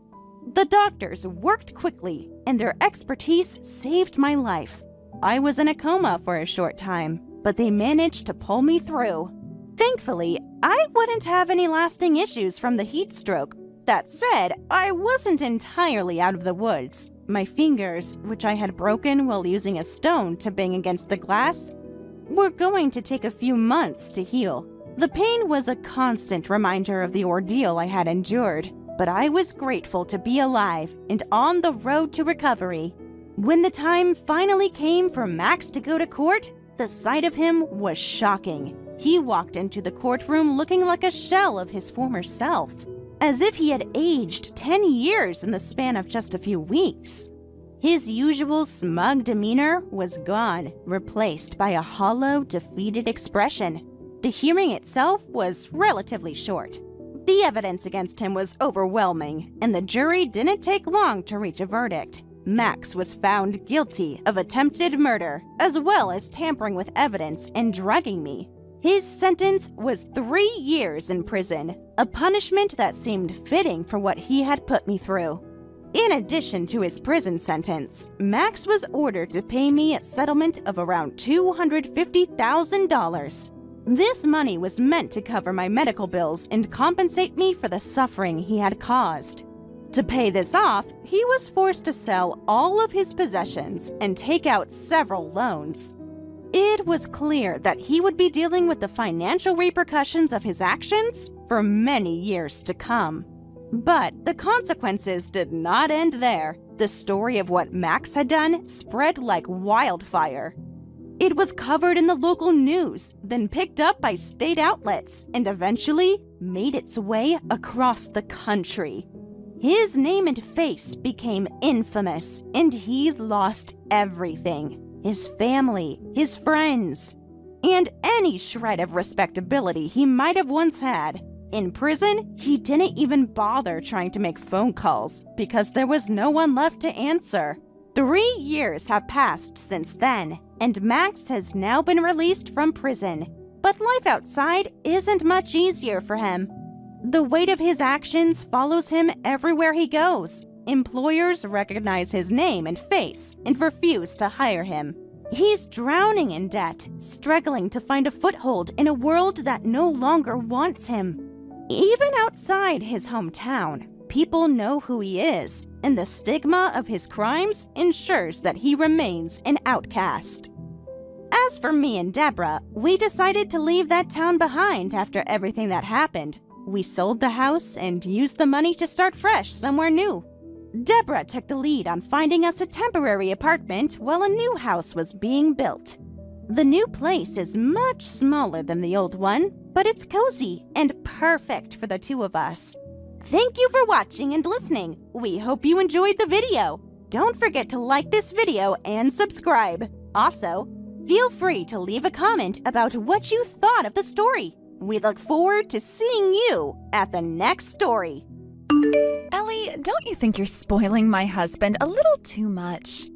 S5: The doctors worked quickly, and their expertise saved my life. I was in a coma for a short time, but they managed to pull me through. Thankfully, I wouldn't have any lasting issues from the heat stroke. That said, I wasn't entirely out of the woods. My fingers, which I had broken while using a stone to bang against the glass, were going to take a few months to heal. The pain was a constant reminder of the ordeal I had endured, but I was grateful to be alive and on the road to recovery. When the time finally came for Max to go to court, the sight of him was shocking. He walked into the courtroom looking like a shell of his former self, as if he had aged 10 years in the span of just a few weeks. His usual smug demeanor was gone, replaced by a hollow, defeated expression. The hearing itself was relatively short. The evidence against him was overwhelming, and the jury didn't take long to reach a verdict. Max was found guilty of attempted murder, as well as tampering with evidence and drugging me. His sentence was 3 years in prison, a punishment that seemed fitting for what he had put me through. In addition to his prison sentence, Max was ordered to pay me a settlement of around $250,000. This money was meant to cover my medical bills and compensate me for the suffering he had caused. To pay this off, he was forced to sell all of his possessions and take out several loans. It was clear that he would be dealing with the financial repercussions of his actions for many years to come. But the consequences did not end there. The story of what Max had done spread like wildfire. It was covered in the local news, then picked up by state outlets, and eventually made its way across the country. His name and face became infamous, and he lost everything. His family, his friends, and any shred of respectability he might have once had. In prison, he didn't even bother trying to make phone calls because there was no one left to answer. 3 years have passed since then, and Max has now been released from prison. But life outside isn't much easier for him. The weight of his actions follows him everywhere he goes. Employers recognize his name and face and refuse to hire him. He's drowning in debt, struggling to find a foothold in a world that no longer wants him. Even outside his hometown, people know who he is, and the stigma of his crimes ensures that he remains an outcast. As for me and Deborah, we decided to leave that town behind after everything that happened. We sold the house and used the money to start fresh somewhere new. Deborah took the lead on finding us a temporary apartment while a new house was being built. The new place is much smaller than the old one, but it's cozy and perfect for the two of us. Thank you for watching and listening. We hope you enjoyed the video. Don't forget to like this video and subscribe. Also, feel free to leave a comment about what you thought of the story. We look forward to seeing you at the next story.
S1: Ellie, don't you think you're spoiling my husband a little too much?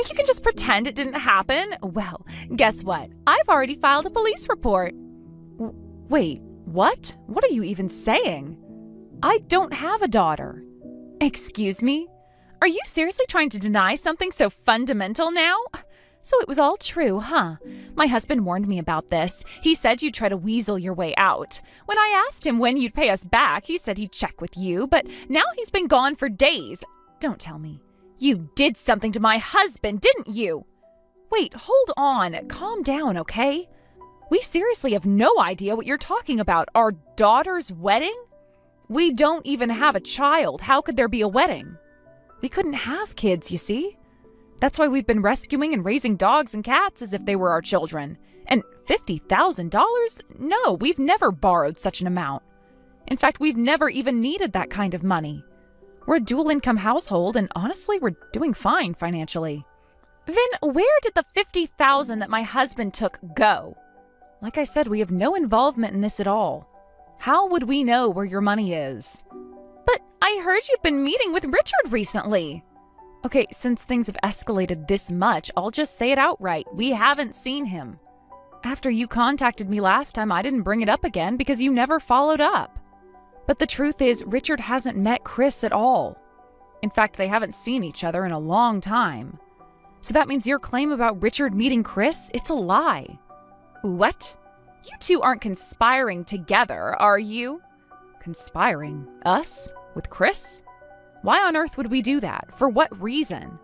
S1: think you can just pretend it didn't happen? Well, guess what? I've already filed a police report. Wait, what? What are you even saying? I don't have a daughter. Excuse me? Are you seriously trying to deny something so fundamental now? So it was all true, huh? My husband warned me about this. He said you'd try to weasel your way out. When I asked him when you'd pay us back, he said he'd check with you, but now he's been gone for days. Don't tell me. You did something to my husband, didn't you? Wait, hold on. Calm down, okay? We seriously have no idea what you're talking about. Our daughter's wedding? We don't even have a child. How could there be a wedding? We couldn't have kids, you see? That's why we've been rescuing and raising dogs and cats as if they were our children. And $50,000? No, we've never borrowed such an amount. In fact, we've never even needed that kind of money. We're a dual-income household, and honestly, we're doing fine financially. Then where did the $50,000 that my husband took go? Like I said, we have no involvement in this at all. How would we know where your money is? But I heard you've been meeting with Richard recently. Okay, since things have escalated this much, I'll just say it outright. We haven't seen him. After you contacted me last time, I didn't bring it up again because you never followed up. But the truth is, Richard hasn't met Chris at all. In fact, they haven't seen each other in a long time. So that means your claim about Richard meeting Chris, it's a lie. What? You two aren't conspiring together, are you? Conspiring? Us? With Chris? Why on earth would we do that? For what reason?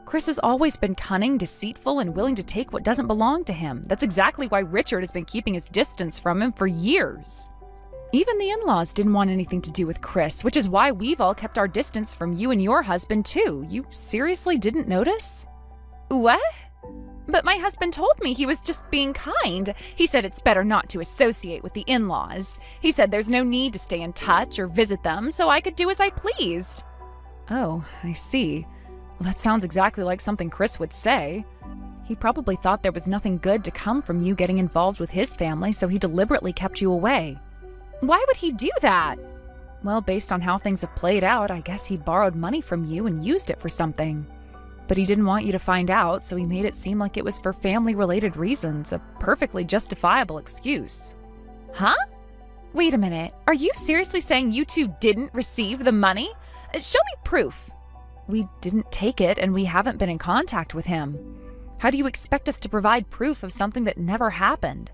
S1: Chris has always been cunning, deceitful, and willing to take what doesn't belong to him. That's exactly why Richard has been keeping his distance from him for years. Even the in-laws didn't want anything to do with Chris, which is why we've all kept our distance from you and your husband, too. You seriously didn't notice? What? But my husband told me he was just being kind. He said it's better not to associate with the in-laws. He said there's no need to stay in touch or visit them, so I could do as I pleased. Oh, I see. Well, that sounds exactly like something Chris would say. He probably thought there was nothing good to come from you getting involved with his family, so he deliberately kept you away. Why would he do that? Well, based on how things have played out, I guess he borrowed money from you and used it for something. But he didn't want you to find out, so he made it seem like it was for family-related reasons, a perfectly justifiable excuse. Huh? Wait a minute. Are you seriously saying you two didn't receive the money? Show me proof. We didn't take it, and we haven't been in contact with him. How do you expect us to provide proof of something that never happened?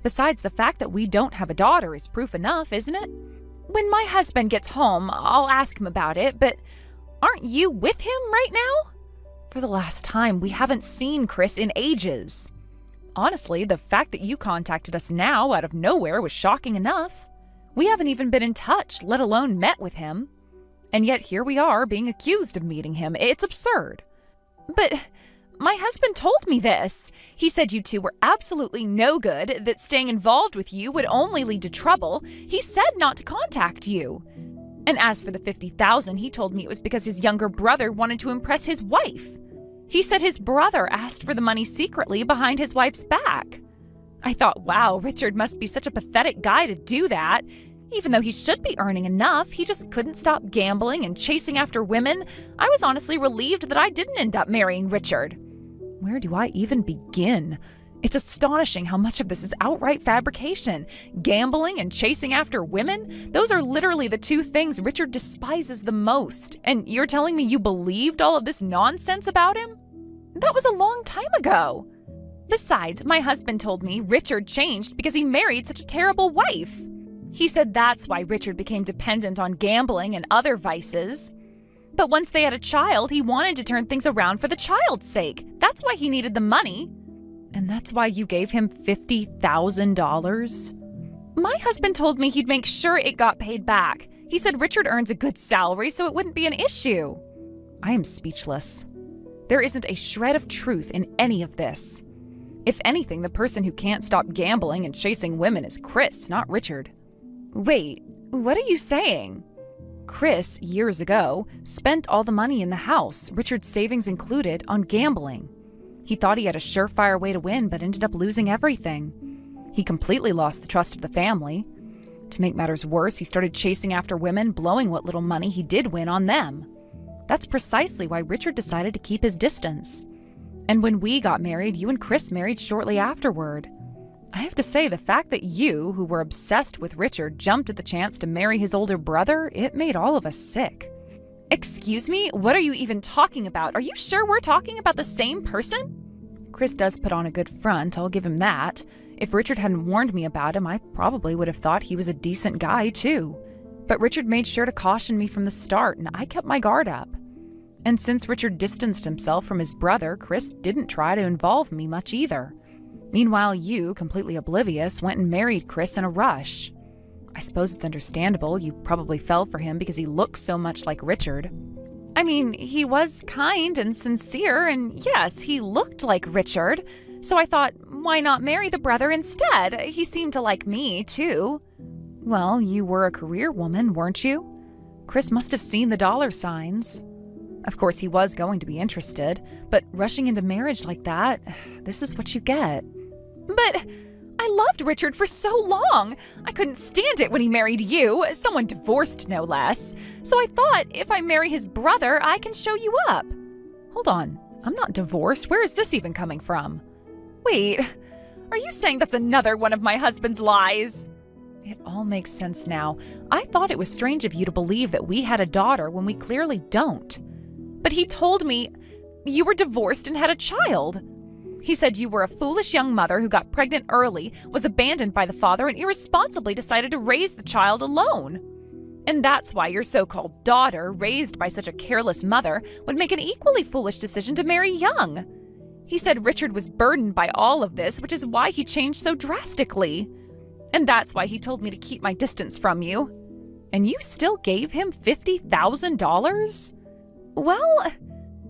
S1: Besides, the fact that we don't have a daughter is proof enough, isn't it? When my husband gets home, I'll ask him about it, but aren't you with him right now? For the last time, we haven't seen Chris in ages. Honestly, the fact that you contacted us now out of nowhere was shocking enough. We haven't even been in touch, let alone met with him. And yet here we are being accused of meeting him. It's absurd. But my husband told me this. He said you two were absolutely no good, that staying involved with you would only lead to trouble. He said not to contact you. And as for the $50,000, he told me it was because his younger brother wanted to impress his wife. He said his brother asked for the money secretly behind his wife's back. I thought, wow, Richard must be such a pathetic guy to do that. Even though he should be earning enough, he just couldn't stop gambling and chasing after women. I was honestly relieved that I didn't end up marrying Richard. Where do I even begin? It's astonishing how much of this is outright fabrication. Gambling and chasing after women? Those are literally the two things Richard despises the most. And you're telling me you believed all of this nonsense about him? That was a long time ago. Besides, my husband told me Richard changed because he married such a terrible wife. He said that's why Richard became dependent on gambling and other vices. But once they had a child, he wanted to turn things around for the child's sake. That's why he needed the money. And that's why you gave him $50,000? My husband told me he'd make sure it got paid back. He said Richard earns a good salary, so it wouldn't be an issue. I am speechless. There isn't a shred of truth in any of this. If anything, the person who can't stop gambling and chasing women is Chris, not Richard. Wait, what are you saying? Chris, years ago, spent all the money in the house, Richard's savings included, on gambling. He thought he had a surefire way to win, but ended up losing everything. He completely lost the trust of the family. To make matters worse, he started chasing after women, blowing what little money he did win on them. That's precisely why Richard decided to keep his distance. And when we got married, you and Chris married shortly afterward. I have to say, the fact that you, who were obsessed with Richard, jumped at the chance to marry his older brother, it made all of us sick. Excuse me? What are you even talking about? Are you sure we're talking about the same person? Chris does put on a good front, I'll give him that. If Richard hadn't warned me about him, I probably would have thought he was a decent guy, too. But Richard made sure to caution me from the start, and I kept my guard up. And since Richard distanced himself from his brother, Chris didn't try to involve me much either. Meanwhile, you, completely oblivious, went and married Chris in a rush. I suppose it's understandable. You probably fell for him because he looks so much like Richard. I mean, he was kind and sincere, and yes, he looked like Richard. So I thought, why not marry the brother instead? He seemed to like me, too. Well, you were a career woman, weren't you? Chris must have seen the dollar signs. Of course, he was going to be interested, but rushing into marriage like that, this is what you get. But I loved Richard for so long. I couldn't stand it when he married you, someone divorced no less. So I thought, if I marry his brother, I can show you up. Hold on, I'm not divorced. Where is this even coming from? Wait, are you saying that's another one of my husband's lies? It all makes sense now. I thought it was strange of you to believe that we had a daughter when we clearly don't. But he told me you were divorced and had a child. He said you were a foolish young mother who got pregnant early, was abandoned by the father, and irresponsibly decided to raise the child alone. And that's why your so-called daughter, raised by such a careless mother, would make an equally foolish decision to marry young. He said Richard was burdened by all of this, which is why he changed so drastically. And that's why he told me to keep my distance from you. And you still gave him $50,000? Well,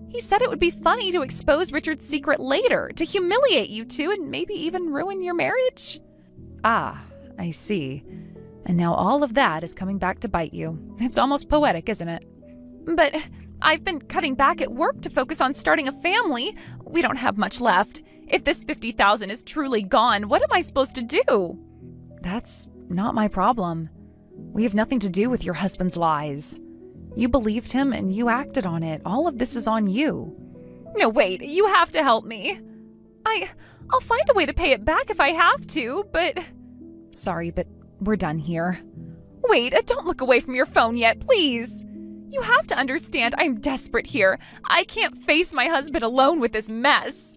S1: he said it would be funny to expose Richard's secret later, to humiliate you two and maybe even ruin your marriage. Ah, I see. And now all of that is coming back to bite you. It's almost poetic, isn't it? But I've been cutting back at work to focus on starting a family. We don't have much left. If this $50,000 is truly gone, what am I supposed to do? That's not my problem. We have nothing to do with your husband's lies. You believed him and you acted on it. All of this is on you. No, wait, you have to help me. I'll find a way to pay it back if I have to, but... Sorry, but we're done here. Wait, don't look away from your phone yet, please. You have to understand I'm desperate here. I can't face my husband alone with this mess.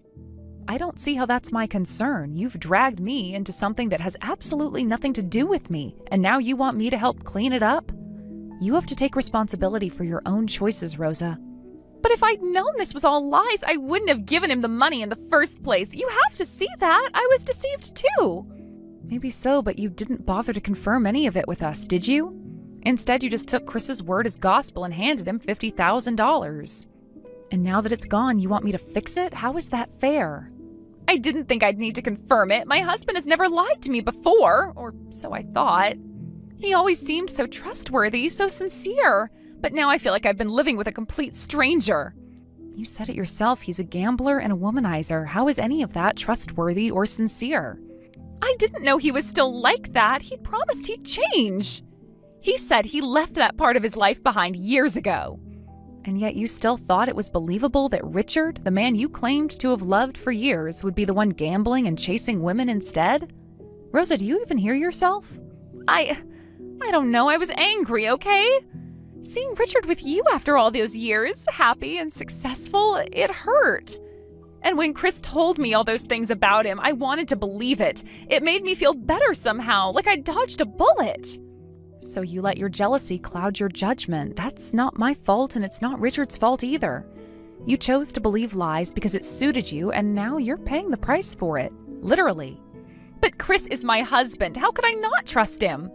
S1: I don't see how that's my concern. You've dragged me into something that has absolutely nothing to do with me, and now you want me to help clean it up? You have to take responsibility for your own choices, Rosa. But if I'd known this was all lies, I wouldn't have given him the money in the first place. You have to see that. I was deceived too. Maybe so, but you didn't bother to confirm any of it with us, did you? Instead, you just took Chris's word as gospel and handed him $50,000. And now that it's gone, you want me to fix it? How is that fair? I didn't think I'd need to confirm it. My husband has never lied to me before, or so I thought. He always seemed so trustworthy, so sincere. But now I feel like I've been living with a complete stranger. You said it yourself, he's a gambler and a womanizer. How is any of that trustworthy or sincere? I didn't know he was still like that. He promised he'd change. He said he left that part of his life behind years ago. And yet you still thought it was believable that Richard, the man you claimed to have loved for years, would be the one gambling and chasing women instead? Rosa, do you even hear yourself? I don't know. I was angry, okay? Seeing Richard with you after all those years, happy and successful, it hurt. And when Chris told me all those things about him, I wanted to believe it. It made me feel better somehow, like I dodged a bullet. So you let your jealousy cloud your judgment. That's not my fault, and it's not Richard's fault either. You chose to believe lies because it suited you, and now you're paying the price for it. Literally. But Chris is my husband. How could I not trust him?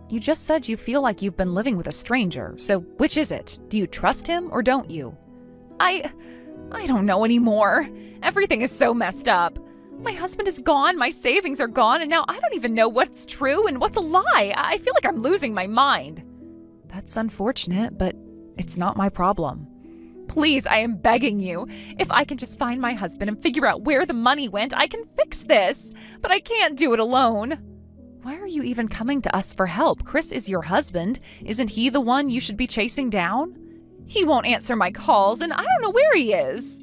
S1: You just said you feel like you've been living with a stranger, so which is it? Do you trust him or don't you? I don't know anymore. Everything is so messed up. My husband is gone, my savings are gone, and now I don't even know what's true and what's a lie. I feel like I'm losing my mind. That's unfortunate, but it's not my problem. Please, I am begging you. If I can just find my husband and figure out where the money went, I can fix this. But I can't do it alone. Why are you even coming to us for help? Chris is your husband. Isn't he the one you should be chasing down? He won't answer my calls, and I don't know where he is.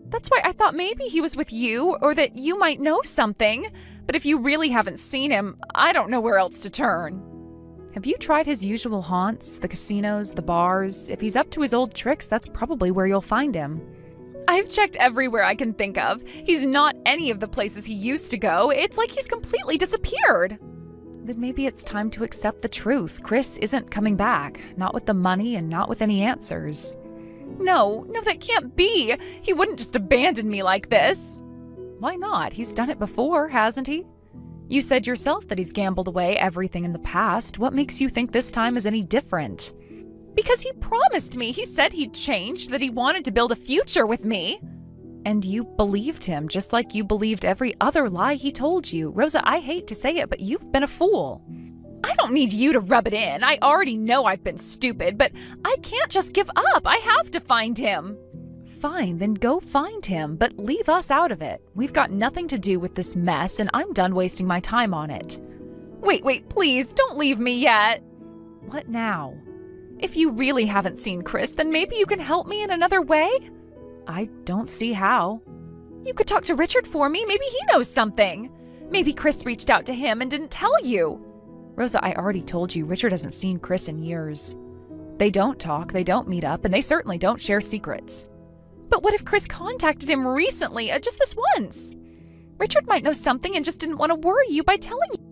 S1: That's why I thought maybe he was with you, or that you might know something. But if you really haven't seen him, I don't know where else to turn. Have you tried his usual haunts, the casinos, the bars? If he's up to his old tricks, that's probably where you'll find him. I've checked everywhere I can think of. He's not any of the places he used to go. It's like he's completely disappeared. Then maybe it's time to accept the truth. Chris isn't coming back. Not with the money and not with any answers. No, that can't be. He wouldn't just abandon me like this. Why not? He's done it before, hasn't he? You said yourself that he's gambled away everything in the past. What makes you think this time is any different? Because he promised me. He said he'd changed, that he wanted to build a future with me. And you believed him, just like you believed every other lie he told you. Rosa, I hate to say it, but you've been a fool. I don't need you to rub it in. I already know I've been stupid, but I can't just give up. I have to find him. Fine, then go find him, but leave us out of it. We've got nothing to do with this mess, and I'm done wasting my time on it. Wait, please, don't leave me yet. What now? If you really haven't seen Chris, then maybe you can help me in another way? I don't see how. You could talk to Richard for me. Maybe he knows something. Maybe Chris reached out to him and didn't tell you. Rosa, I already told you, Richard hasn't seen Chris in years. They don't talk, they don't meet up, and they certainly don't share secrets. But what if Chris contacted him recently, just this once? Richard might know something and just didn't want to worry you by telling you.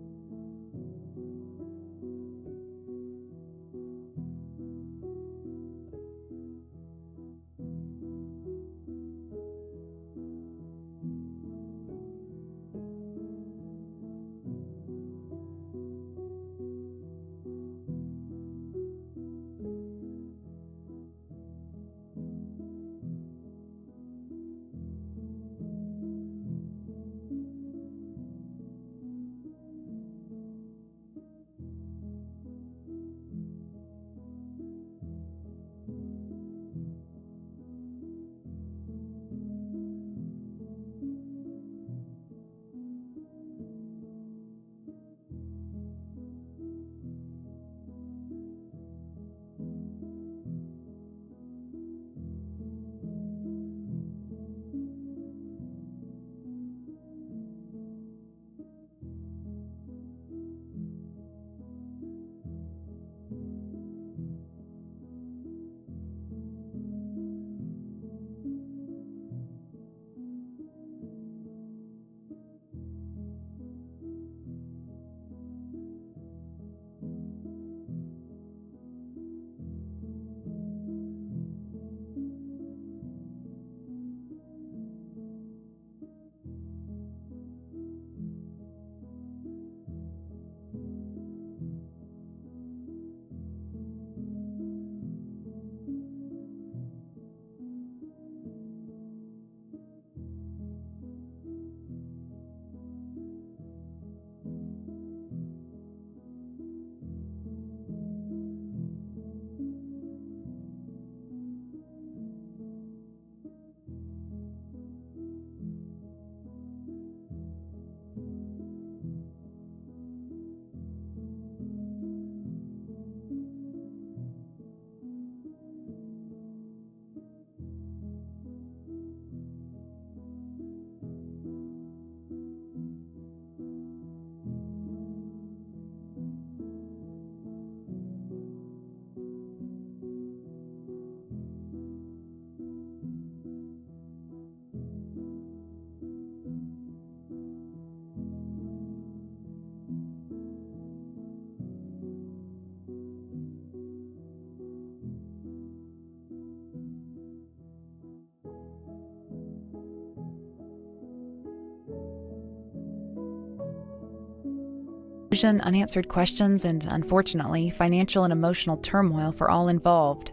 S1: Unanswered questions, and, unfortunately, financial and emotional turmoil for all involved.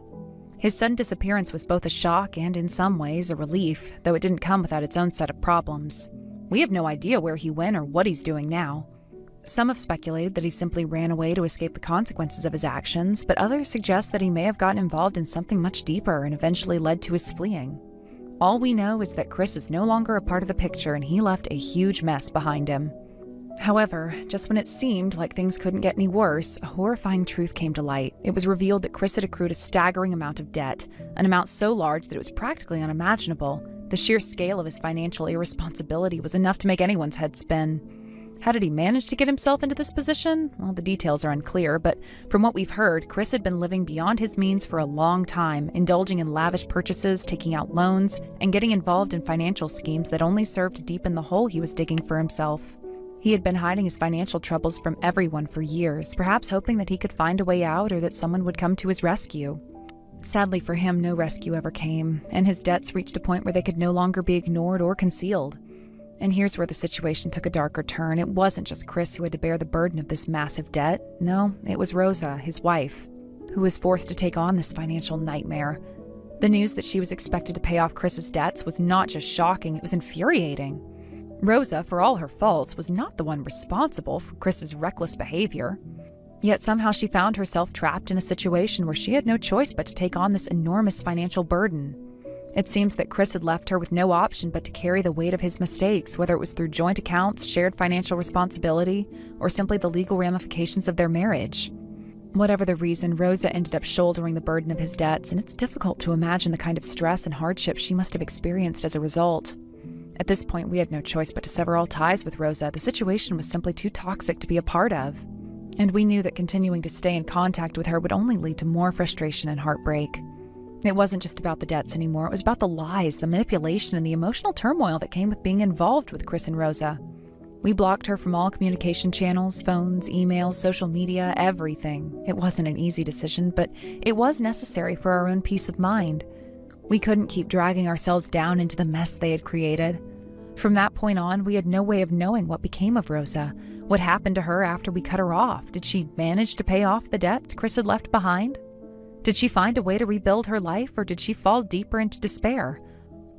S1: His sudden disappearance was both a shock and, in some ways, a relief, though it didn't come without its own set of problems. We have no idea where he went or what he's doing now. Some have speculated that he simply ran away to escape the consequences of his actions, but others suggest that he may have gotten involved in something much deeper and eventually led to his fleeing. All we know is that Chris is no longer a part of the picture, and he left a huge mess behind him. However, just when it seemed like things couldn't get any worse, a horrifying truth came to light. It was revealed that Chris had accrued a staggering amount of debt, an amount so large that it was practically unimaginable. The The sheer scale of his financial irresponsibility was enough to make anyone's head spin. How did he manage to get himself into this position? Well, the details are unclear, but from what we've heard, Chris had been living beyond his means for a long time, indulging in lavish purchases, taking out loans, and getting involved in financial schemes that only served to deepen the hole he was digging for himself. He had been hiding his financial troubles from everyone for years, perhaps hoping that he could find a way out or that someone would come to his rescue. Sadly for him, no rescue ever came, and his debts reached a point where they could no longer be ignored or concealed. And here's where the situation took a darker turn. It wasn't just Chris who had to bear the burden of this massive debt. No, it was Rosa, his wife, who was forced to take on this financial nightmare. The news that she was expected to pay off Chris's debts was not just shocking, it was infuriating. Rosa, for all her faults, was not the one responsible for Chris's reckless behavior. Yet somehow she found herself trapped in a situation where she had no choice but to take on this enormous financial burden. It seems that Chris had left her with no option but to carry the weight of his mistakes, whether it was through joint accounts, shared financial responsibility, or simply the legal ramifications of their marriage. Whatever the reason, Rosa ended up shouldering the burden of his debts, and it's difficult to imagine the kind of stress and hardship she must have experienced as a result. At this point, we had no choice but to sever all ties with Rosa. The situation was simply too toxic to be a part of. And we knew that continuing to stay in contact with her would only lead to more frustration and heartbreak. It wasn't just about the debts anymore, it was about the lies, the manipulation, and the emotional turmoil that came with being involved with Chris and Rosa. We blocked her from all communication channels, phones, emails, social media, everything. It wasn't an easy decision, but it was necessary for our own peace of mind. We couldn't keep dragging ourselves down into the mess they had created. From that point on, we had no way of knowing what became of Rosa. What happened to her after we cut her off? Did she manage to pay off the debts Chris had left behind? Did she find a way to rebuild her life, or did she fall deeper into despair?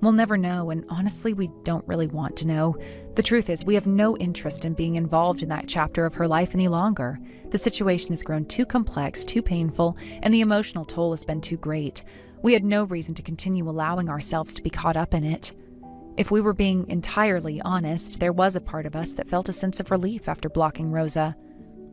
S1: We'll never know, and honestly, we don't really want to know. The truth is, we have no interest in being involved in that chapter of her life any longer. The situation has grown too complex, too painful, and the emotional toll has been too great. We had no reason to continue allowing ourselves to be caught up in it. If we were being entirely honest, there was a part of us that felt a sense of relief after blocking Rosa.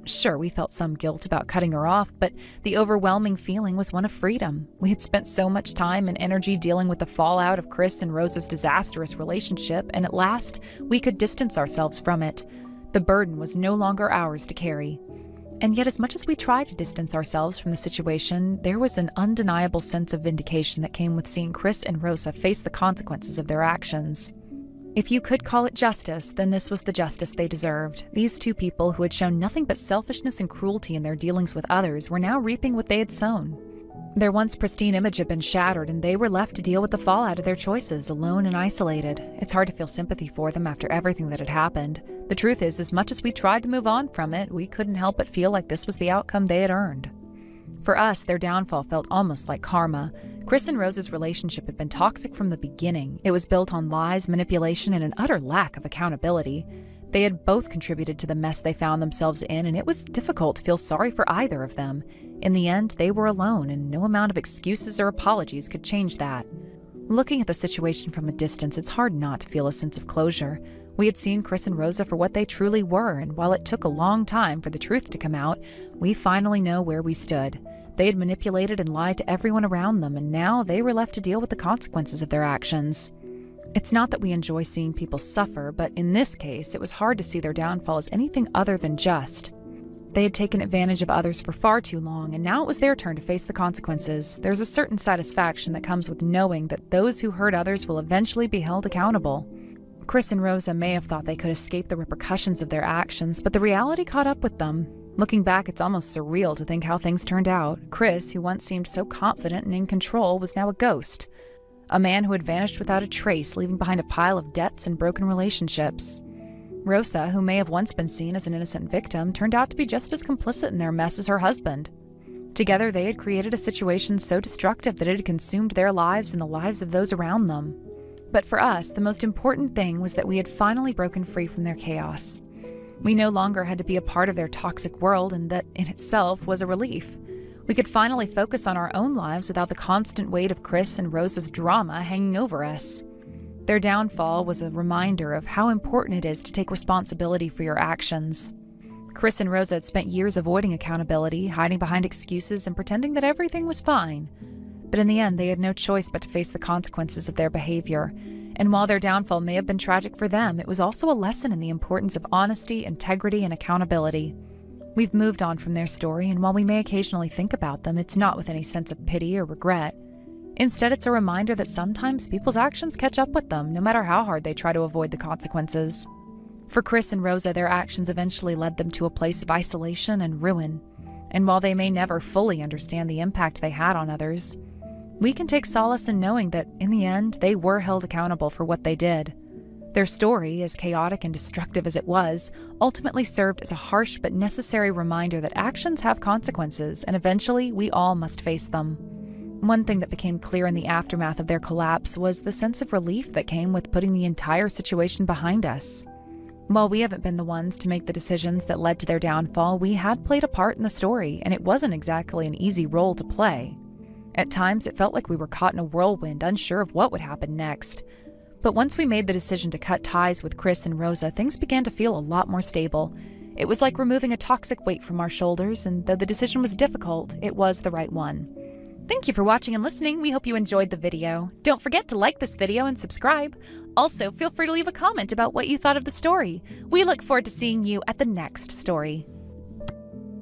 S1: Sure, we felt some guilt about cutting her off, but the overwhelming feeling was one of freedom. We had spent so much time and energy dealing with the fallout of Chris and Rosa's disastrous relationship, and at last, we could distance ourselves from it. The burden was no longer ours to carry. And yet, as much as we tried to distance ourselves from the situation, there was an undeniable sense of vindication that came with seeing Chris and Rosa face the consequences of their actions. If you could call it justice, then this was the justice they deserved. These two people who had shown nothing but selfishness and cruelty in their dealings with others were now reaping what they had sown. Their once pristine image had been shattered, and they were left to deal with the fallout of their choices, alone and isolated. It's hard to feel sympathy for them after everything that had happened. The truth is, as much as we tried to move on from it, we couldn't help but feel like this was the outcome they had earned. For us, their downfall felt almost like karma. Chris and Rose's relationship had been toxic from the beginning. It was built on lies, manipulation, and an utter lack of accountability. They had both contributed to the mess they found themselves in, and it was difficult to feel sorry for either of them. In the end, they were alone, and no amount of excuses or apologies could change that. Looking at the situation from a distance, it's hard not to feel a sense of closure. We had seen Chris and Rosa for what they truly were, and while it took a long time for the truth to come out, we finally know where we stood. They had manipulated and lied to everyone around them, and now they were left to deal with the consequences of their actions. It's not that we enjoy seeing people suffer, but in this case, it was hard to see their downfall as anything other than just. They had taken advantage of others for far too long, and now it was their turn to face the consequences. There's a certain satisfaction that comes with knowing that those who hurt others will eventually be held accountable. Chris and Rosa may have thought they could escape the repercussions of their actions, but the reality caught up with them. Looking back, it's almost surreal to think how things turned out. Chris, who once seemed so confident and in control, was now a ghost. A man who had vanished without a trace, leaving behind a pile of debts and broken relationships. Rosa, who may have once been seen as an innocent victim, turned out to be just as complicit in their mess as her husband. Together, they had created a situation so destructive that it had consumed their lives and the lives of those around them. But for us, the most important thing was that we had finally broken free from their chaos. We no longer had to be a part of their toxic world, and that in itself was a relief. We could finally focus on our own lives without the constant weight of Chris and Rosa's drama hanging over us. Their downfall was a reminder of how important it is to take responsibility for your actions. Chris and Rosa had spent years avoiding accountability, hiding behind excuses, and pretending that everything was fine. But in the end, they had no choice but to face the consequences of their behavior. And while their downfall may have been tragic for them, it was also a lesson in the importance of honesty, integrity, and accountability. We've moved on from their story, and while we may occasionally think about them, it's not with any sense of pity or regret. Instead, it's a reminder that sometimes people's actions catch up with them, no matter how hard they try to avoid the consequences. For Chris and Rosa, their actions eventually led them to a place of isolation and ruin. And while they may never fully understand the impact they had on others, we can take solace in knowing that, in the end, they were held accountable for what they did. Their story, as chaotic and destructive as it was, ultimately served as a harsh but necessary reminder that actions have consequences, and eventually we all must face them. One thing that became clear in the aftermath of their collapse was the sense of relief that came with putting the entire situation behind us. While we haven't been the ones to make the decisions that led to their downfall, we had played a part in the story, and it wasn't exactly an easy role to play. At times, it felt like we were caught in a whirlwind, unsure of what would happen next. But once we made the decision to cut ties with Chris and Rosa, things began to feel a lot more stable. It was like removing a toxic weight from our shoulders, and though the decision was difficult, it was the right one. Thank you for watching and listening. We hope you enjoyed the video. Don't forget to like this video and subscribe. Also, feel free to leave a comment about what you thought of the story. We look forward to seeing you at the next story.